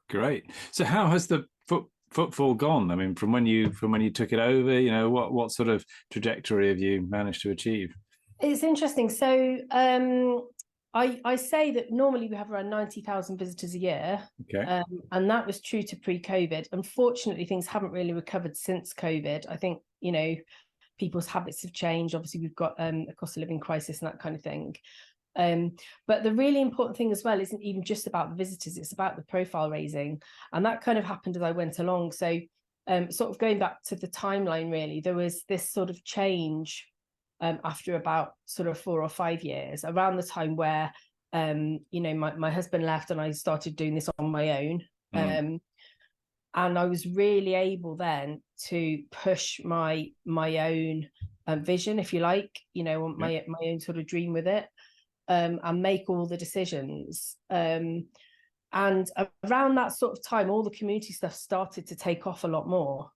Great. So how has the footfall gone? I mean, from when you took it over, you know, what sort of trajectory have you managed to achieve? It's interesting. So I say that normally we have around 90,000 visitors a year. Okay. And that was true to pre-COVID. Unfortunately, things haven't really recovered since COVID. I think, you know, people's habits have changed. Obviously, we've got a cost of living crisis and that kind of thing. But the really important thing as well isn't even just about the visitors, it's about the profile raising. And that kind of happened as I went along. So sort of going back to the timeline, really, there was this sort of change after about sort of 4 or 5 years, around the time where, you know, my husband left and I started doing this on my own. And I was really able then to push my own vision, if you like, you know, my own sort of dream with it. And make all the decisions. And around that sort of time, all the community stuff started to take off a lot more.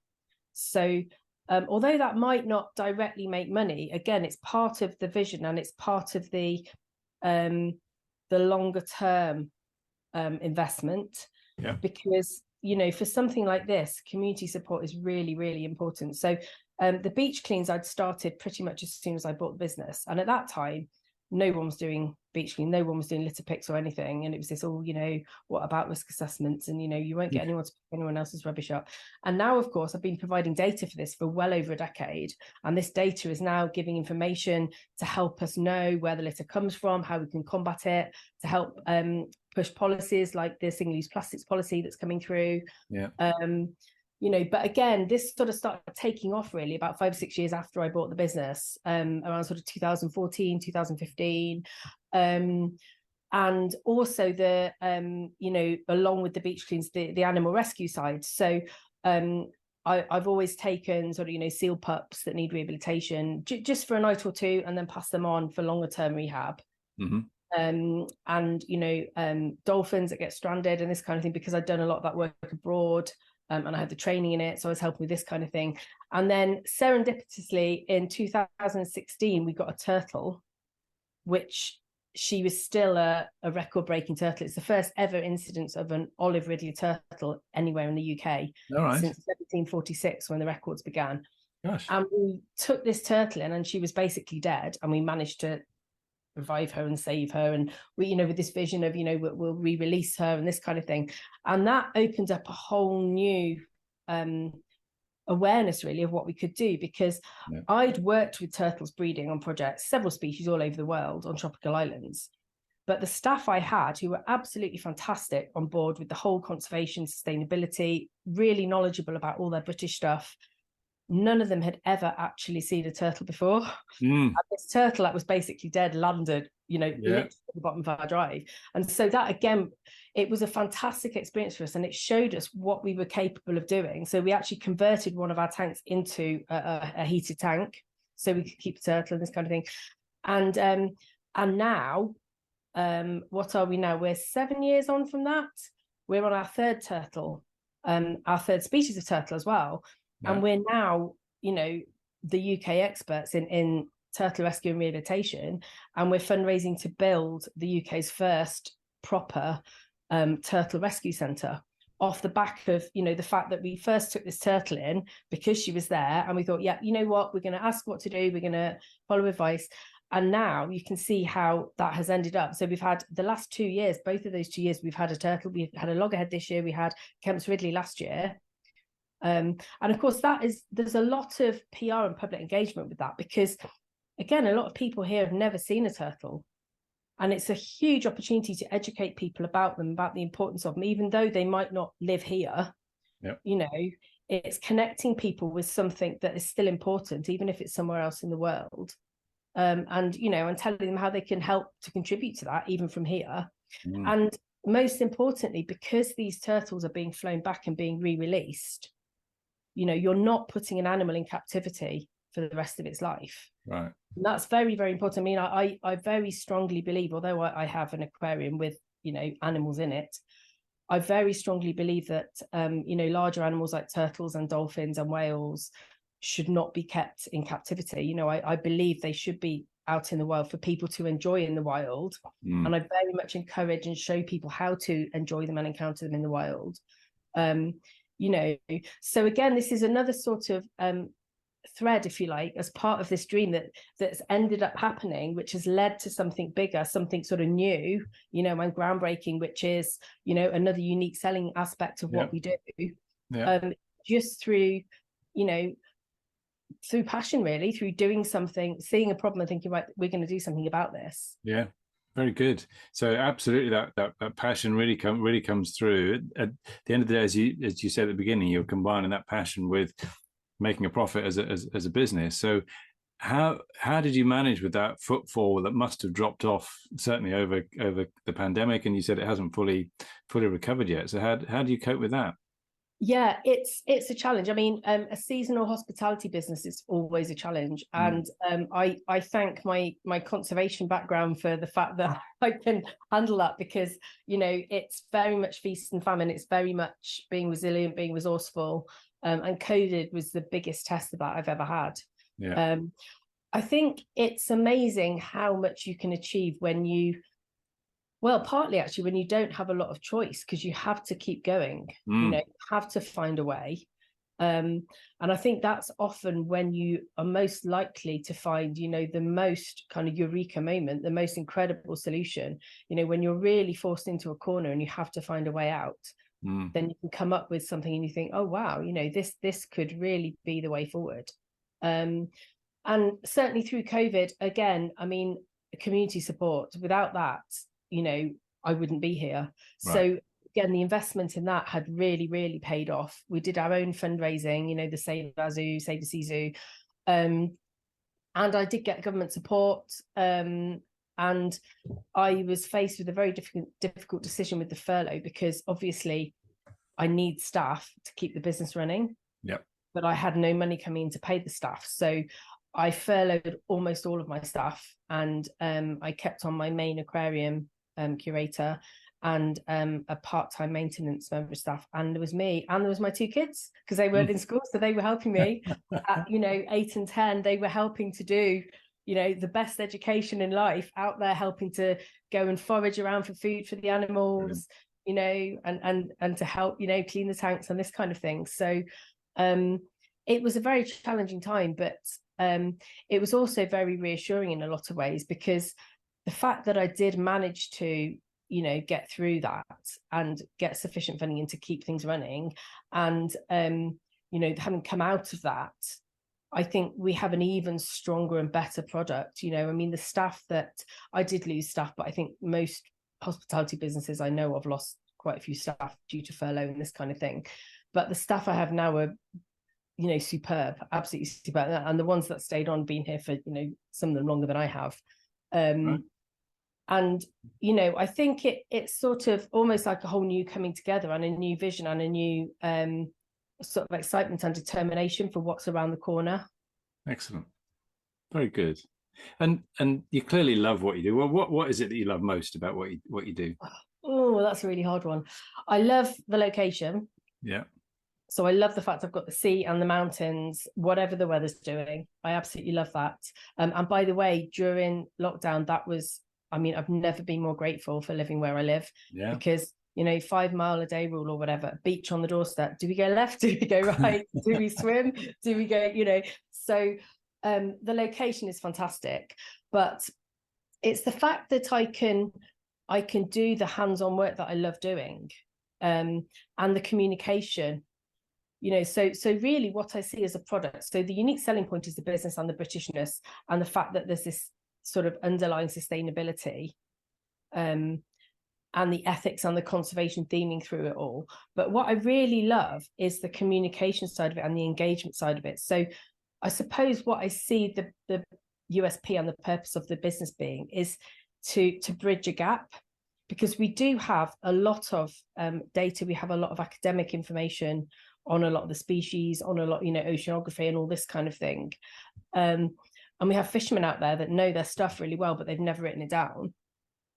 So although that might not directly make money, again, it's part of the vision and it's part of the longer term investment. Yeah. Because, you know, for something like this, community support is really, really important. So the beach cleans I'd started pretty much as soon as I bought the business. And at that time, no one was doing beach clean, no one was doing litter picks or anything. And it was this all, you know, what about risk assessments? And, you know, you won't get anyone to pick anyone else's rubbish up. And now, of course, I've been providing data for this for well over a decade. And this data is now giving information to help us know where the litter comes from, how we can combat it, to help push policies like the single-use plastics policy that's coming through. Yeah. You know, but again, this sort of started taking off really about 5 or 6 years after I bought the business, around sort of 2014, 2015. And also the, you know, along with the beach cleans, the animal rescue side. So I've always taken sort of, you know, seal pups that need rehabilitation just for a night or two and then pass them on for longer term rehab. And, you know, dolphins that get stranded and this kind of thing, because I'd done a lot of that work abroad. And I had the training in it, so I was helping with this kind of thing. And then serendipitously in 2016, we got a turtle, which she was still a record-breaking turtle. It's the first ever incidence of an olive ridley turtle anywhere in the UK since 1746, when the records began. Gosh. And we took this turtle in, and she was basically dead, and we managed to revive her and save her, and we, you know, with this vision of, you know, we'll re-release her and this kind of thing. And that opened up a whole new awareness really of what we could do, because I'd worked with turtles breeding on projects, several species all over the world on tropical islands, but the staff I had, who were absolutely fantastic on board with the whole conservation, sustainability, really knowledgeable about all their British stuff, none of them had ever actually seen a turtle before. And this turtle that was basically dead landed, you know, literally at the bottom of our drive. And so that, again, it was a fantastic experience for us, and it showed us what we were capable of doing. So we actually converted one of our tanks into a heated tank so we could keep the turtle and this kind of thing. And now, what are we now? We're 7 years on from that. We're on our third turtle, our third species of turtle as well. And we're now, you know, the UK experts in turtle rescue and rehabilitation, and we're fundraising to build the UK's first proper turtle rescue centre, off the back of, you know, the fact that we first took this turtle in because she was there, and we thought, yeah, you know what, we're going to ask what to do, we're going to follow advice. And now you can see how that has ended up. So we've had the last 2 years, both of those 2 years, we've had a turtle, we've had a loggerhead this year, we had Kemp's Ridley last year. And of course, there's a lot of PR and public engagement with that, because again, a lot of people here have never seen a turtle, and it's a huge opportunity to educate people about them, about the importance of them, even though they might not live here. You know, it's connecting people with something that is still important, even if it's somewhere else in the world, and, you know, and telling them how they can help to contribute to that, even from here. And most importantly, because these turtles are being flown back and being re-released, you know, you're not putting an animal in captivity for the rest of its life. Right. And that's very, very important. I mean, I very strongly believe, although I have an aquarium with, you know, animals in it, I very strongly believe that, you know, larger animals like turtles and dolphins and whales should not be kept in captivity. You know, I believe they should be out in the wild for people to enjoy in the wild. And I very much encourage and show people how to enjoy them and encounter them in the wild. you know. So again, this is another sort of thread, if you like, as part of this dream that's ended up happening, which has led to something bigger, something sort of new, you know, and groundbreaking, which is, you know, another unique selling aspect of what we do. Just through, you know, through passion, really, through doing something, seeing a problem and thinking, right, we're going to do something about this. Yeah. Very good. So absolutely, that passion really comes through. At the end of the day, as you said at the beginning, you're combining that passion with making a profit as a business. So how did you manage with that footfall that must have dropped off certainly over the pandemic? And you said it hasn't fully recovered yet. So how do you cope with that? Yeah, it's a challenge. I mean, a seasonal hospitality business is always a challenge, and I thank my conservation background for the fact that I can handle that, because, you know, it's very much feast and famine. It's very much being resilient, being resourceful, and COVID was the biggest test of that I've ever had. Yeah. I think it's amazing how much you can achieve when you. Well, partly actually when you don't have a lot of choice, because you have to keep going, you know, you have to find a way. And I think that's often when you are most likely to find, you know, the most kind of eureka moment, the most incredible solution, you know, when you're really forced into a corner and you have to find a way out, then you can come up with something and you think, oh, wow, you know, this could really be the way forward. And certainly through COVID, again, I mean, community support, without that, you know, I wouldn't be here. Right. So again, the investment in that had really, really paid off. We did our own fundraising, you know, the Save the Sea Zoo. And I did get government support. And I was faced with a very difficult decision with the furlough, because obviously I need staff to keep the business running. Yep. But I had no money coming in to pay the staff. So I furloughed almost all of my staff, and I kept on my main aquarium curator and a part-time maintenance member of staff, and there was me and there was my two kids, because they weren't in school, so they were helping me at, you know, 8 and 10. They were helping to do, you know, the best education in life, out there helping to go and forage around for food for the animals, you know, and to help, you know, clean the tanks and this kind of thing. So it was a very challenging time, but it was also very reassuring in a lot of ways, because the fact that I did manage to, you know, get through that and get sufficient funding and to keep things running, and you know, having come out of that, I think we have an even stronger and better product. You know, I mean, the staff that I did lose staff, but I think most hospitality businesses I know of lost quite a few staff due to furlough and this kind of thing. But the staff I have now are, you know, superb, absolutely superb, and the ones that stayed on, been here for, you know, some of them longer than I have. Right. And, you know, I think it's sort of almost like a whole new coming together, and a new vision, and a new sort of excitement and determination for what's around the corner. Excellent. Very good. And you clearly love what you do. Well, what is it that you love most about what you do? Oh, that's a really hard one. I love the location. Yeah. So I love the fact I've got the sea and the mountains, whatever the weather's doing. I absolutely love that. And by the way, during lockdown, that was, I mean, I've never been more grateful for living where I live. Yeah. Because, you know, 5 mile a day rule or whatever, beach on the doorstep. Do we go left? Do we go right? Do we swim? Do we go, you know? So the location is fantastic, but it's the fact that I can do the hands-on work that I love doing, and the communication. You know, so really what I see as a product, so the unique selling point is the business and the Britishness, and the fact that there's this sort of underlying sustainability, and the ethics and the conservation theming through it all. But what I really love is the communication side of it and the engagement side of it. So I suppose what I see the USP and the purpose of the business being is to bridge a gap, because we do have a lot of data, we have a lot of academic information on a lot of the species, on a lot, you know, oceanography and all this kind of thing. And we have fishermen out there that know their stuff really well, but they've never written it down.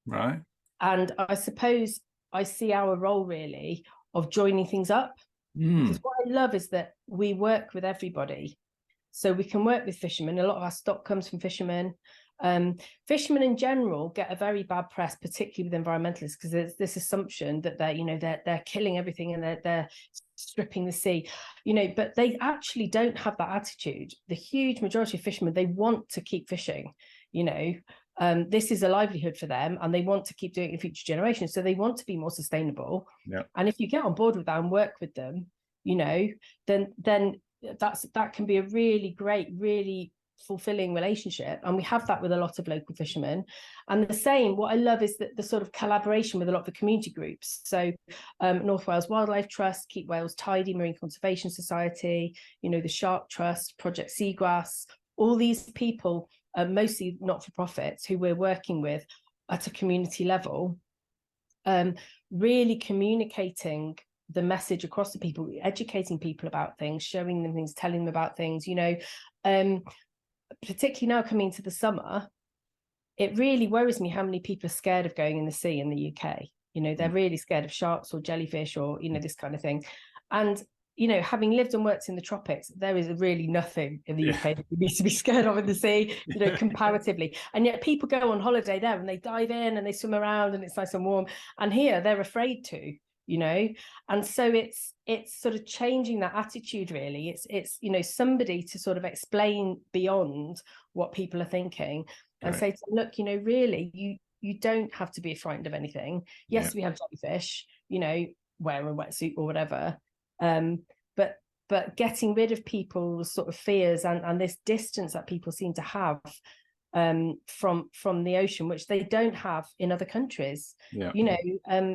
Right. And I suppose I see our role really of joining things up. Because what I love is that we work with everybody. So we can work with fishermen. A lot of our stock comes from fishermen. Fishermen in general get a very bad press, particularly with environmentalists, because there's this assumption that they're killing everything and they're stripping the sea, but they actually don't have that attitude. The huge majority of fishermen, they want to keep fishing, this is a livelihood for them, and they want to keep doing it in future generations. So they want to be more sustainable. Yeah. And if you get on board with that and work with them, then that can be a really great, really fulfilling relationship. And we have that with a lot of local fishermen. And the same, what I love is that the sort of collaboration with a lot of the community groups. So North Wales Wildlife Trust, Keep Wales Tidy, Marine Conservation Society, the Shark Trust, Project Seagrass, all these people, mostly not-for-profits, who we're working with at a community level, really communicating the message across to people, educating people about things, showing them things, telling them about things, particularly now coming to the summer. It really worries me how many people are scared of going in the sea in the UK. They're really scared of sharks or jellyfish or, this kind of thing. And having lived and worked in the tropics, there is really nothing in the UK that you need to be scared of in the sea, comparatively. And yet people go on holiday there and they dive in and they swim around and it's nice and warm. And here they're afraid to, and so it's sort of changing that attitude, really. It's somebody to sort of explain beyond what people are thinking and say to them, look, really, you don't have to be frightened of anything. Yes, we have jellyfish, wear a wetsuit or whatever. But getting rid of people's sort of fears and this distance that people seem to have from the ocean, which they don't have in other countries.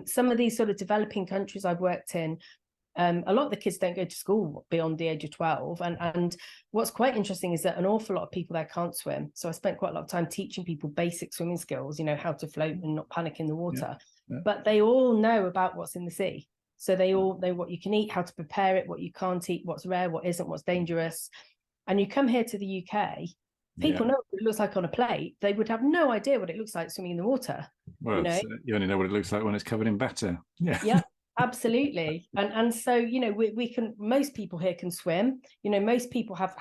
Some of these sort of developing countries I've worked in, a lot of the kids don't go to school beyond the age of 12, and what's quite interesting is that an awful lot of people there can't swim. So I spent quite a lot of time teaching people basic swimming skills, how to float and not panic in the water. But they all know about what's in the sea. So they all know what you can eat, how to prepare it, what you can't eat, what's rare, what isn't, what's dangerous. And you come here to the UK, people know what it looks like on a plate. They would have no idea what it looks like swimming in the water. Well, you only know what it looks like when it's covered in batter. Yeah, absolutely. And so, we can, most people here can swim. Most people have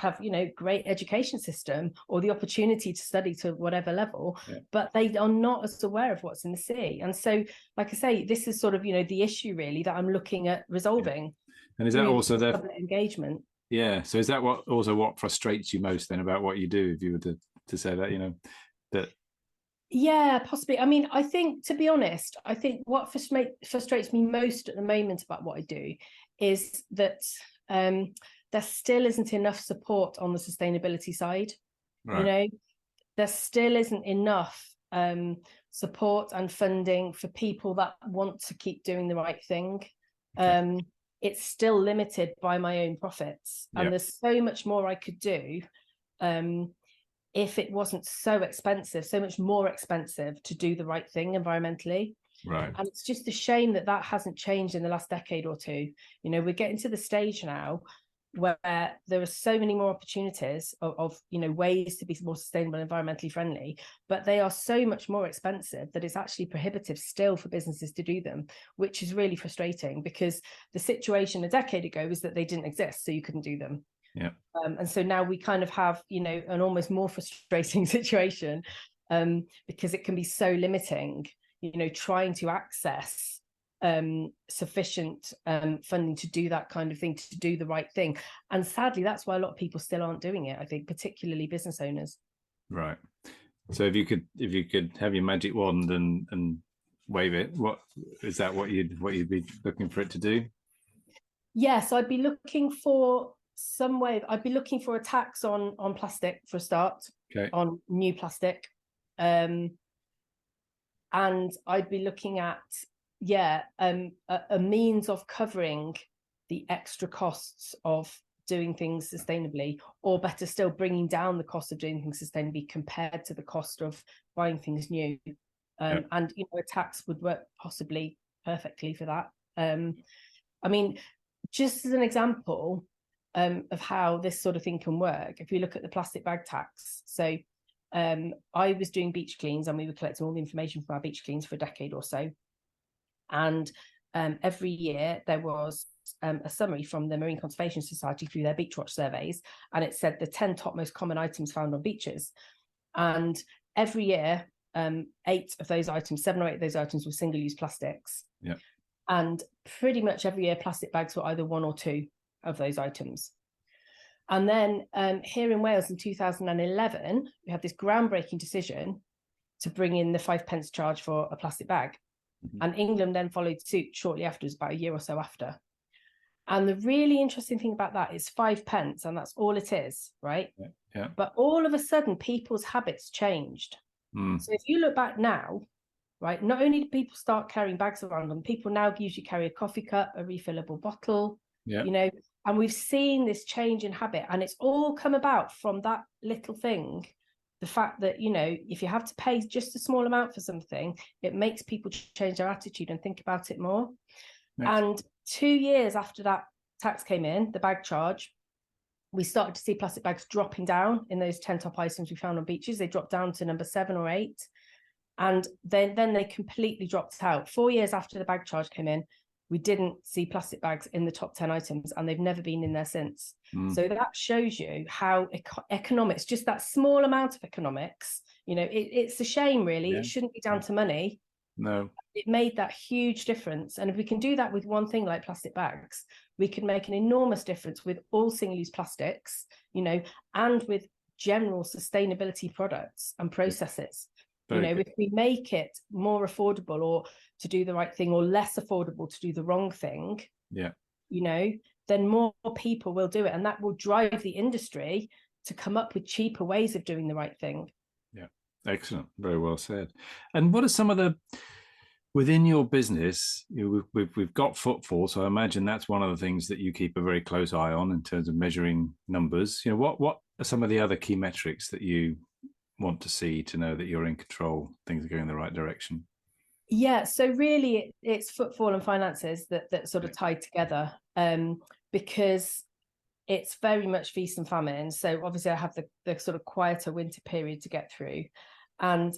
great education system or the opportunity to study to whatever level, but they are not as aware of what's in the sea. And so, like I say, this is sort of, the issue really that I'm looking at resolving. And is that also the public engagement? Yeah. So is that what frustrates you most then about what you do, if you were to say that, that? Yeah, possibly. I mean, I think, to be honest, what frustrates me most at the moment about what I do is that there still isn't enough support on the sustainability side. Right. There still isn't enough support and funding for people that want to keep doing the right thing. Okay. It's still limited by my own profits, and there's so much more I could do if it wasn't so much more expensive to do the right thing environmentally. Right. And it's just a shame that hasn't changed in the last decade or two. We're getting to the stage now where there are so many more opportunities of ways to be more sustainable and environmentally friendly, but they are so much more expensive that it's actually prohibitive still for businesses to do them, which is really frustrating, because the situation a decade ago was that they didn't exist, so you couldn't do them. Yeah. And so now we kind of have, an almost more frustrating situation, because it can be so limiting, trying to access sufficient funding to do that kind of thing, to do the right thing. And sadly, that's why a lot of people still aren't doing it, I think, particularly business owners. Right. So if you could have your magic wand and wave it, what you'd be looking for it to do? Yes, I'd be looking for some way. I'd be looking for a tax on plastic for a start. Okay. On new plastic, and I'd be looking at a means of covering the extra costs of doing things sustainably, or better still, bringing down the cost of doing things sustainably compared to the cost of buying things new. And a tax would work possibly perfectly for that. I mean, just as an example of how this sort of thing can work, if you look at the plastic bag tax. So I was doing beach cleans, and we were collecting all the information from our beach cleans for a decade or so. And every year there was a summary from the Marine Conservation Society through their Beach Watch surveys, and it said the 10 top most common items found on beaches. And every year, 8 of those items, 7 or 8 of those items were single-use plastics. Yeah. And pretty much every year, plastic bags were either 1 or 2 of those items. And then here in Wales in 2011, we had this groundbreaking decision to bring in the 5p charge for a plastic bag. Mm-hmm. And England then followed suit shortly afterwards, about a year or so after. And the really interesting thing about that is 5p, and that's all it is, right? Yeah. Yeah. But all of a sudden, people's habits changed. So if you look back now, right, not only do people start carrying bags around them, people now usually carry a coffee cup, a refillable bottle, you know, and we've seen this change in habit, and it's all come about from that little thing. The fact that, you know, if you have to pay just a small amount for something, it makes people change their attitude and think about it more. And 2 years after that tax came in, the bag charge, we started to see plastic bags dropping down in those 10 top items we found on beaches. They dropped down to number 7 or 8. And then they completely dropped out. 4 years after the bag charge came in, we didn't see plastic bags in the top 10 items, and they've never been in there since. So that shows you how economics, just that small amount of economics, you know, it's a shame, really. It shouldn't be down to money. No. It made that huge difference. And if we can do that with one thing like plastic bags, we can make an enormous difference with all single-use plastics, you know, and with general sustainability products and processes. You know, if we make it more affordable or to do the right thing, or less affordable to do the wrong thing, you know, then more people will do it. And that will drive the industry to come up with cheaper ways of doing the right thing. Yeah, excellent. Very well said. And what are some of the, within your business, you know, we've got footfall, so I imagine that's one of the things that you keep a very close eye on in terms of measuring numbers. You know, what are some of the other key metrics that you want to see to know that you're in control, things are going in the right direction? Yeah, so really it's footfall and finances that sort of tied together, because it's very much feast and famine. So obviously I have the sort of quieter winter period to get through, and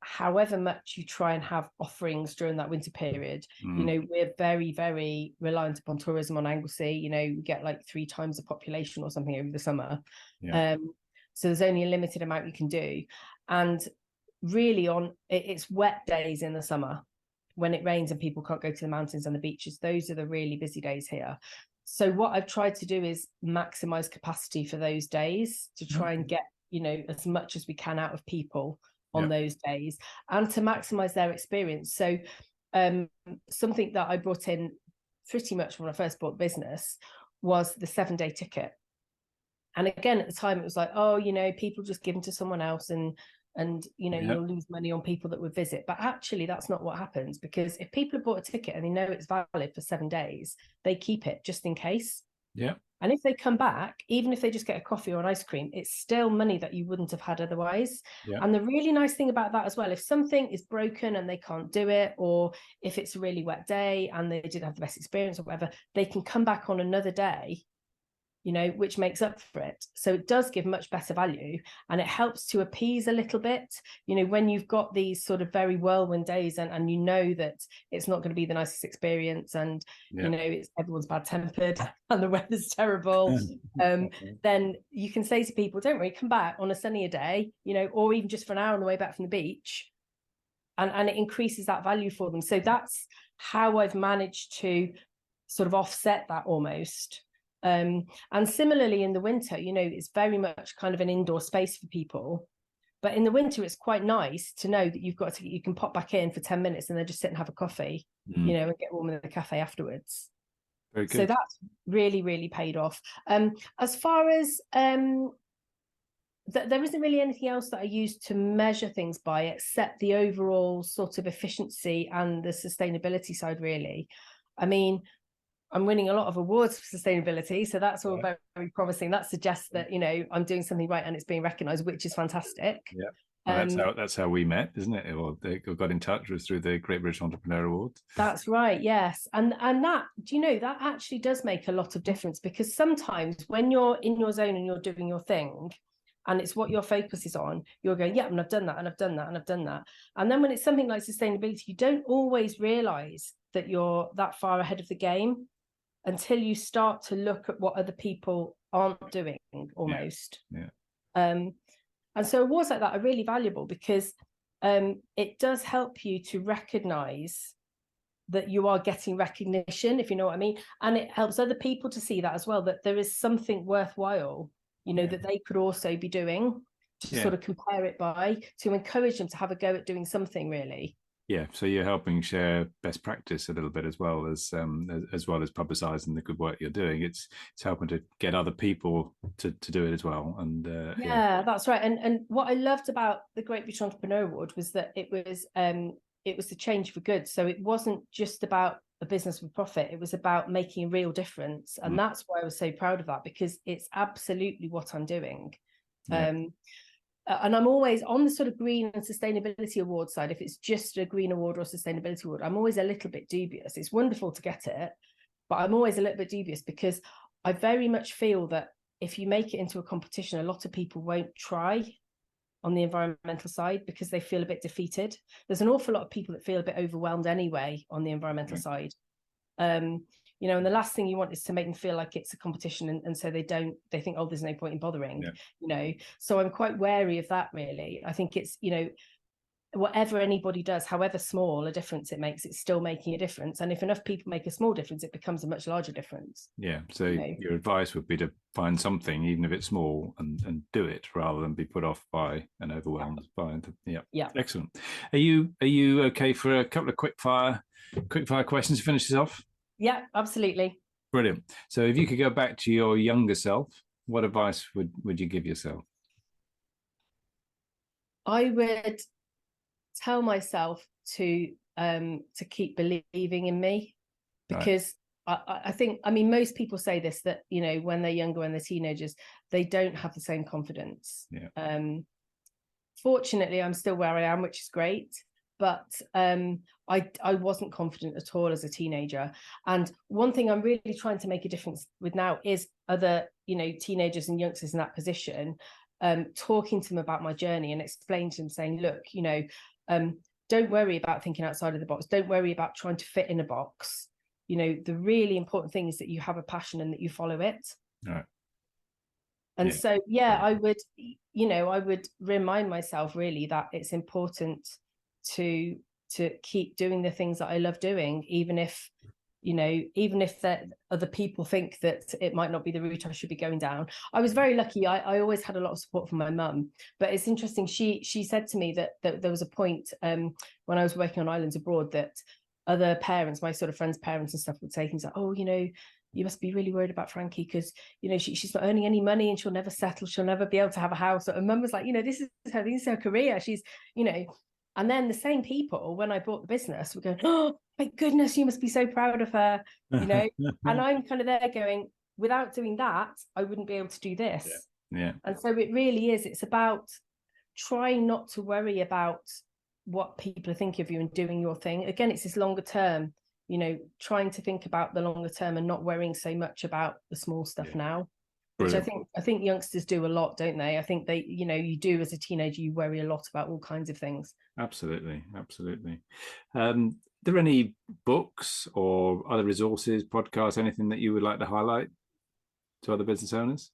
however much you try and have offerings during that winter period, you know, we're very, very reliant upon tourism on Anglesey. You know, we get like 3 times the population or something over the summer. So there's only a limited amount you can do. And really it's wet days in the summer when it rains and people can't go to the mountains and the beaches. Those are the really busy days here. So what I've tried to do is maximize capacity for those days to try and get, you know, as much as we can out of people on those days, and to maximize their experience. So something that I brought in pretty much when I first bought business was the 7-day ticket. And again, at the time, it was like, oh, you know, people just give them to someone else, and you know, you'll lose money on people that would visit. But actually, that's not what happens, because if people have bought a ticket and they know it's valid for 7 days, they keep it just in case. Yeah. And if they come back, even if they just get a coffee or an ice cream, it's still money that you wouldn't have had otherwise. Yeah. And the really nice thing about that as well, if something is broken and they can't do it, or if it's a really wet day and they didn't have the best experience or whatever, they can come back on another day, you know, which makes up for it. So it does give much better value, and it helps to appease a little bit, you know, when you've got these sort of very whirlwind days and you know that it's not going to be the nicest experience, and you know, everyone's bad tempered and the weather's terrible, then you can say to people, don't worry, come back on a sunnier day, you know, or even just for an hour on the way back from the beach, and it increases that value for them. So that's how I've managed to sort of offset that almost. And similarly in the winter, you know, it's very much kind of an indoor space for people, but in the winter it's quite nice to know that you can pop back in for 10 minutes and then just sit and have a coffee, you know, and get warm in the cafe afterwards. Very good. So that's really, really paid off. As far as there isn't really anything else that I use to measure things by, except the overall sort of efficiency and the sustainability side, really. I mean, I'm winning a lot of awards for sustainability, so that's all very, very promising. That suggests that, you know, I'm doing something right and it's being recognised, which is fantastic. Yeah, well, that's how we met, isn't it? Or they got in touch with through the Great British Entrepreneur Awards. That's right, yes, and that, do you know, that actually does make a lot of difference, because sometimes when you're in your zone and you're doing your thing, and it's what your focus is on, you're going, yeah, and I've done that, and I've done that, and I've done that. And then when it's something like sustainability, you don't always realise that you're that far ahead of the game until you start to look at what other people aren't doing, almost. And And so awards like that are really valuable because it does help you to recognize that you are getting recognition, if you know what I mean. And it helps other people to see that as well, that there is something worthwhile, that they could also be doing, to sort of compare it by, to encourage them to have a go at doing something, really. Yeah, so you're helping share best practice a little bit as well as publicising the good work you're doing. It's helping to get other people to do it as well. And that's right. And what I loved about the Great British Entrepreneur Award was that it was the change for good. So it wasn't just about a business with profit. It was about making a real difference, and that's why I was so proud of that, because it's absolutely what I'm doing. And I'm always on the sort of green and sustainability award side. If it's just a green award or a sustainability award, I'm always a little bit dubious. It's wonderful to get it, but I'm always a little bit dubious because I very much feel that if you make it into a competition, a lot of people won't try on the environmental side because they feel a bit defeated. There's an awful lot of people that feel a bit overwhelmed anyway on the environmental side. And the last thing you want is to make them feel like it's a competition, and so they think, oh, there's no point in bothering, so I'm quite wary of that, really. I think it's, whatever anybody does, however small a difference it makes, it's still making a difference. And if enough people make a small difference, it becomes a much larger difference. Yeah, so your advice would be to find something, even if it's small, and do it rather than be put off by and overwhelmed by it. Yeah. Excellent. Are you okay for a couple of quick fire questions to finish this off? Yeah, absolutely. Brilliant. So if you could go back to your younger self, what advice would you give yourself? I would tell myself to keep believing in me, because I think, most people say this, that, when they're younger, when they're teenagers, they don't have the same confidence. Yeah. Fortunately, I'm still where I am, which is great. But I wasn't confident at all as a teenager. And one thing I'm really trying to make a difference with now is other, teenagers and youngsters in that position, talking to them about my journey and explaining to them, saying, look, don't worry about thinking outside of the box. Don't worry about trying to fit in a box. The really important thing is that you have a passion and that you follow it. Right. And so, I would remind myself really that it's important to keep doing the things that I love doing, even if that other people think that it might not be the route I should be going down. I was very lucky. I always had a lot of support from my mum, but it's interesting. She said to me that there was a point when I was working on islands abroad that other parents, my sort of friends' parents and stuff, would say things like, oh, you must be really worried about Frankie because, she's not earning any money and she'll never settle. She'll never be able to have a house. And mum was like, this is her career. She's, And then the same people, when I bought the business, were going, oh, my goodness, you must be so proud of her, And I'm kind of there going, without doing that, I wouldn't be able to do this. Yeah. And so it really is. It's about trying not to worry about what people are thinking of you and doing your thing. Again, it's this longer term, trying to think about the longer term and not worrying so much about the small stuff now. Brilliant. Which I think youngsters do a lot, don't they? I think they, you do as a teenager, you worry a lot about all kinds of things. Absolutely. Are there any books or other resources, podcasts, anything that you would like to highlight to other business owners?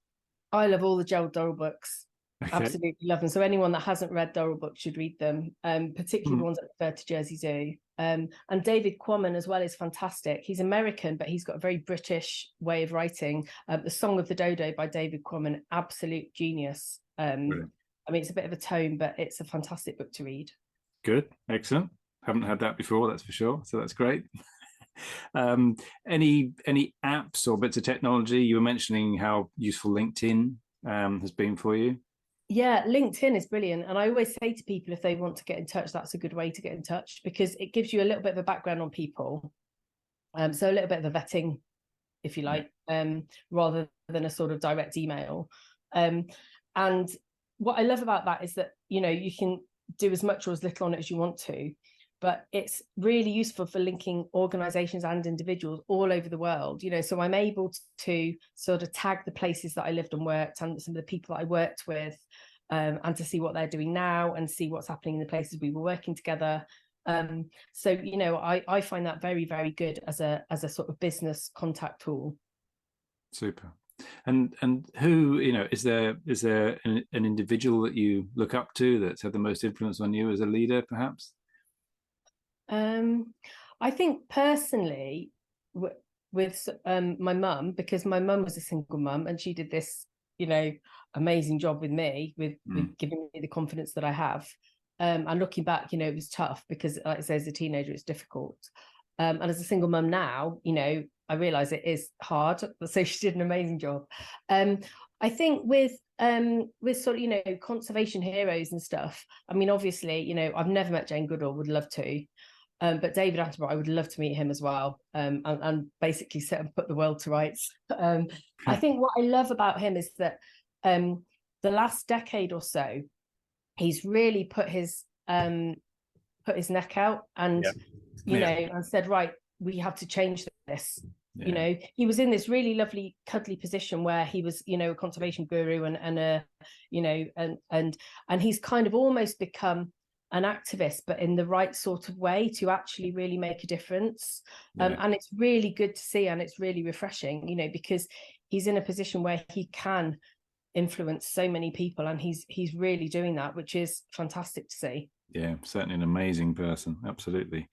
I love all the Gerald Durrell books. Okay. Absolutely love them. So anyone that hasn't read Durrell books should read them, particularly the ones that refer to Jersey Zoo. And David Quammen as well is fantastic. He's American, but he's got a very British way of writing. The Song of the Dodo by David Quammen, absolute genius. It's a bit of a tome, but it's a fantastic book to read. Good, excellent. Haven't had that before, that's for sure. So that's great. Any apps or bits of technology? You were mentioning how useful LinkedIn has been for you. Yeah, LinkedIn is brilliant. And I always say to people, if they want to get in touch, that's a good way to get in touch, because it gives you a little bit of a background on people. So a little bit of a vetting, if you like, rather than a sort of direct email. And what I love about that is that, you can do as much or as little on it as you want to, but it's really useful for linking organizations and individuals all over the world. So I'm able to sort of tag the places that I lived and worked and some of the people that I worked with, and to see what they're doing now and see what's happening in the places we were working together. So I find that very, very good as a sort of business contact tool. Super. And who, is there an individual that you look up to that's had the most influence on you as a leader, perhaps? I think personally with my mum, because my mum was a single mum and she did this, amazing job with me, with giving me the confidence that I have. And looking back, it was tough because, like I say, as a teenager, it's difficult. And as a single mum now, I realise it is hard. So she did an amazing job. I think with sort of, conservation heroes and stuff, I mean, obviously, I've never met Jane Goodall, would love to. But David Attenborough, I would love to meet him as well, and basically set and put the world to rights. I think what I love about him is that the last decade or so, he's really put his neck out and and said, right, we have to change this. Yeah. He was in this really lovely cuddly position where he was, a conservation guru and he's kind of almost become an activist, but in the right sort of way to actually really make a difference. And it's really good to see, and it's really refreshing, because he's in a position where he can influence so many people, and he's really doing that, which is fantastic to see. Yeah, certainly an amazing person. Absolutely.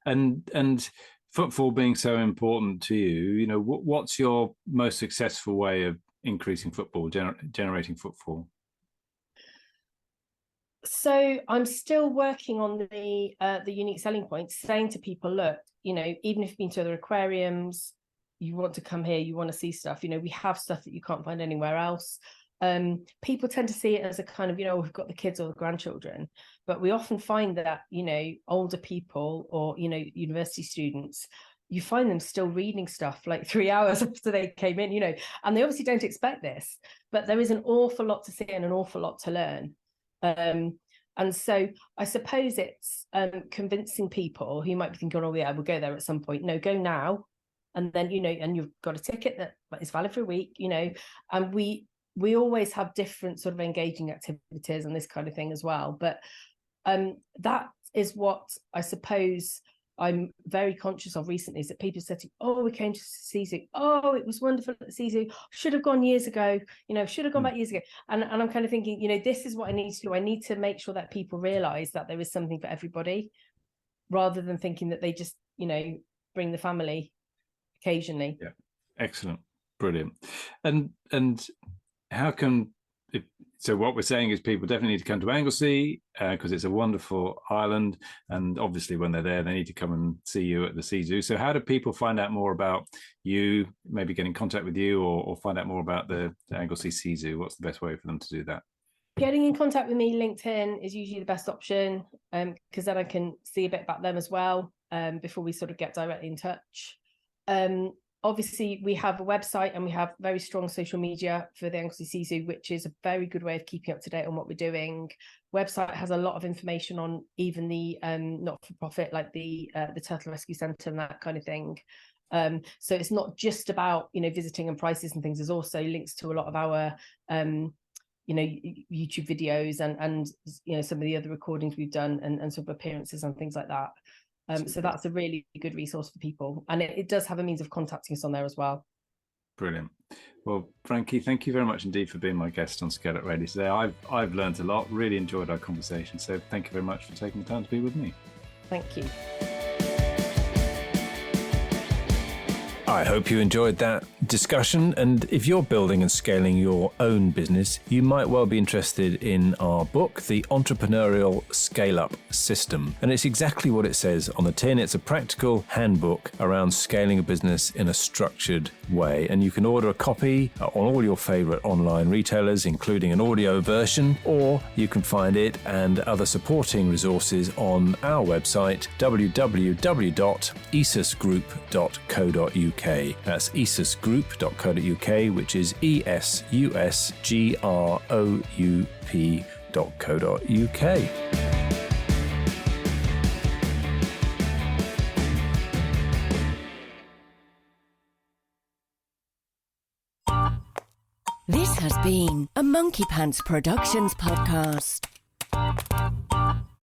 And football being so important to you, what's your most successful way of increasing football, generating footfall? So I'm still working on the unique selling points, saying to people, look, even if you've been to other aquariums, you want to come here, you want to see stuff, we have stuff that you can't find anywhere else. People tend to see it as a kind of, we've got the kids or the grandchildren, but we often find that, older people or, university students, you find them still reading stuff like 3 hours after they came in, and they obviously don't expect this, but there is an awful lot to see and an awful lot to learn. And so I suppose it's convincing people who might be thinking, oh yeah, we'll go there at some point. No, go now. And then, and you've got a ticket that is valid for a week, and we always have different sort of engaging activities and this kind of thing as well. But that is what I suppose I'm very conscious of recently, is that people said to me, oh, we came to Sea Zoo. Oh, it was wonderful at the Sea Zoo. Should have gone years ago, should have gone back years ago. And I'm kind of thinking, this is what I need to do. I need to make sure that people realise that there is something for everybody, rather than thinking that they just, bring the family occasionally. Yeah, excellent. Brilliant. And how can... So what we're saying is people definitely need to come to Anglesey because it's a wonderful island, and obviously when they're there, they need to come and see you at the Sea Zoo. So how do people find out more about you, maybe get in contact with you, or find out more about the Anglesey Sea Zoo? What's the best way for them to do that? Getting in contact with me, LinkedIn is usually the best option, because then I can see a bit about them as well before we sort of get directly in touch. Obviously, we have a website and we have very strong social media for the Anglesey Sea Zoo, which is a very good way of keeping up to date on what we're doing. Website has a lot of information on even the not-for-profit, like the Turtle Rescue Centre and that kind of thing. So it's not just about, visiting and prices and things. There's also links to a lot of our, YouTube videos and some of the other recordings we've done and sort of appearances and things like that. So that's a really good resource for people, and it does have a means of contacting us on there as well. Brilliant. Well, Frankie, thank you very much indeed for being my guest on ScaleUp Radio today. I've learned a lot, really enjoyed our conversation. So thank you very much for taking the time to be with me. Thank you. I hope you enjoyed that discussion, and if you're building and scaling your own business, you might well be interested in our book, The Entrepreneurial Scale-Up System. And it's exactly what it says on the tin. It's a practical handbook around scaling a business in a structured way. And you can order a copy on all your favorite online retailers, including an audio version, or you can find it and other supporting resources on our website, www.esusgroup.co.uk. That's esusgroup.co.uk, which is esusgroup.co.uk. This has been a Monkey Pants Productions podcast.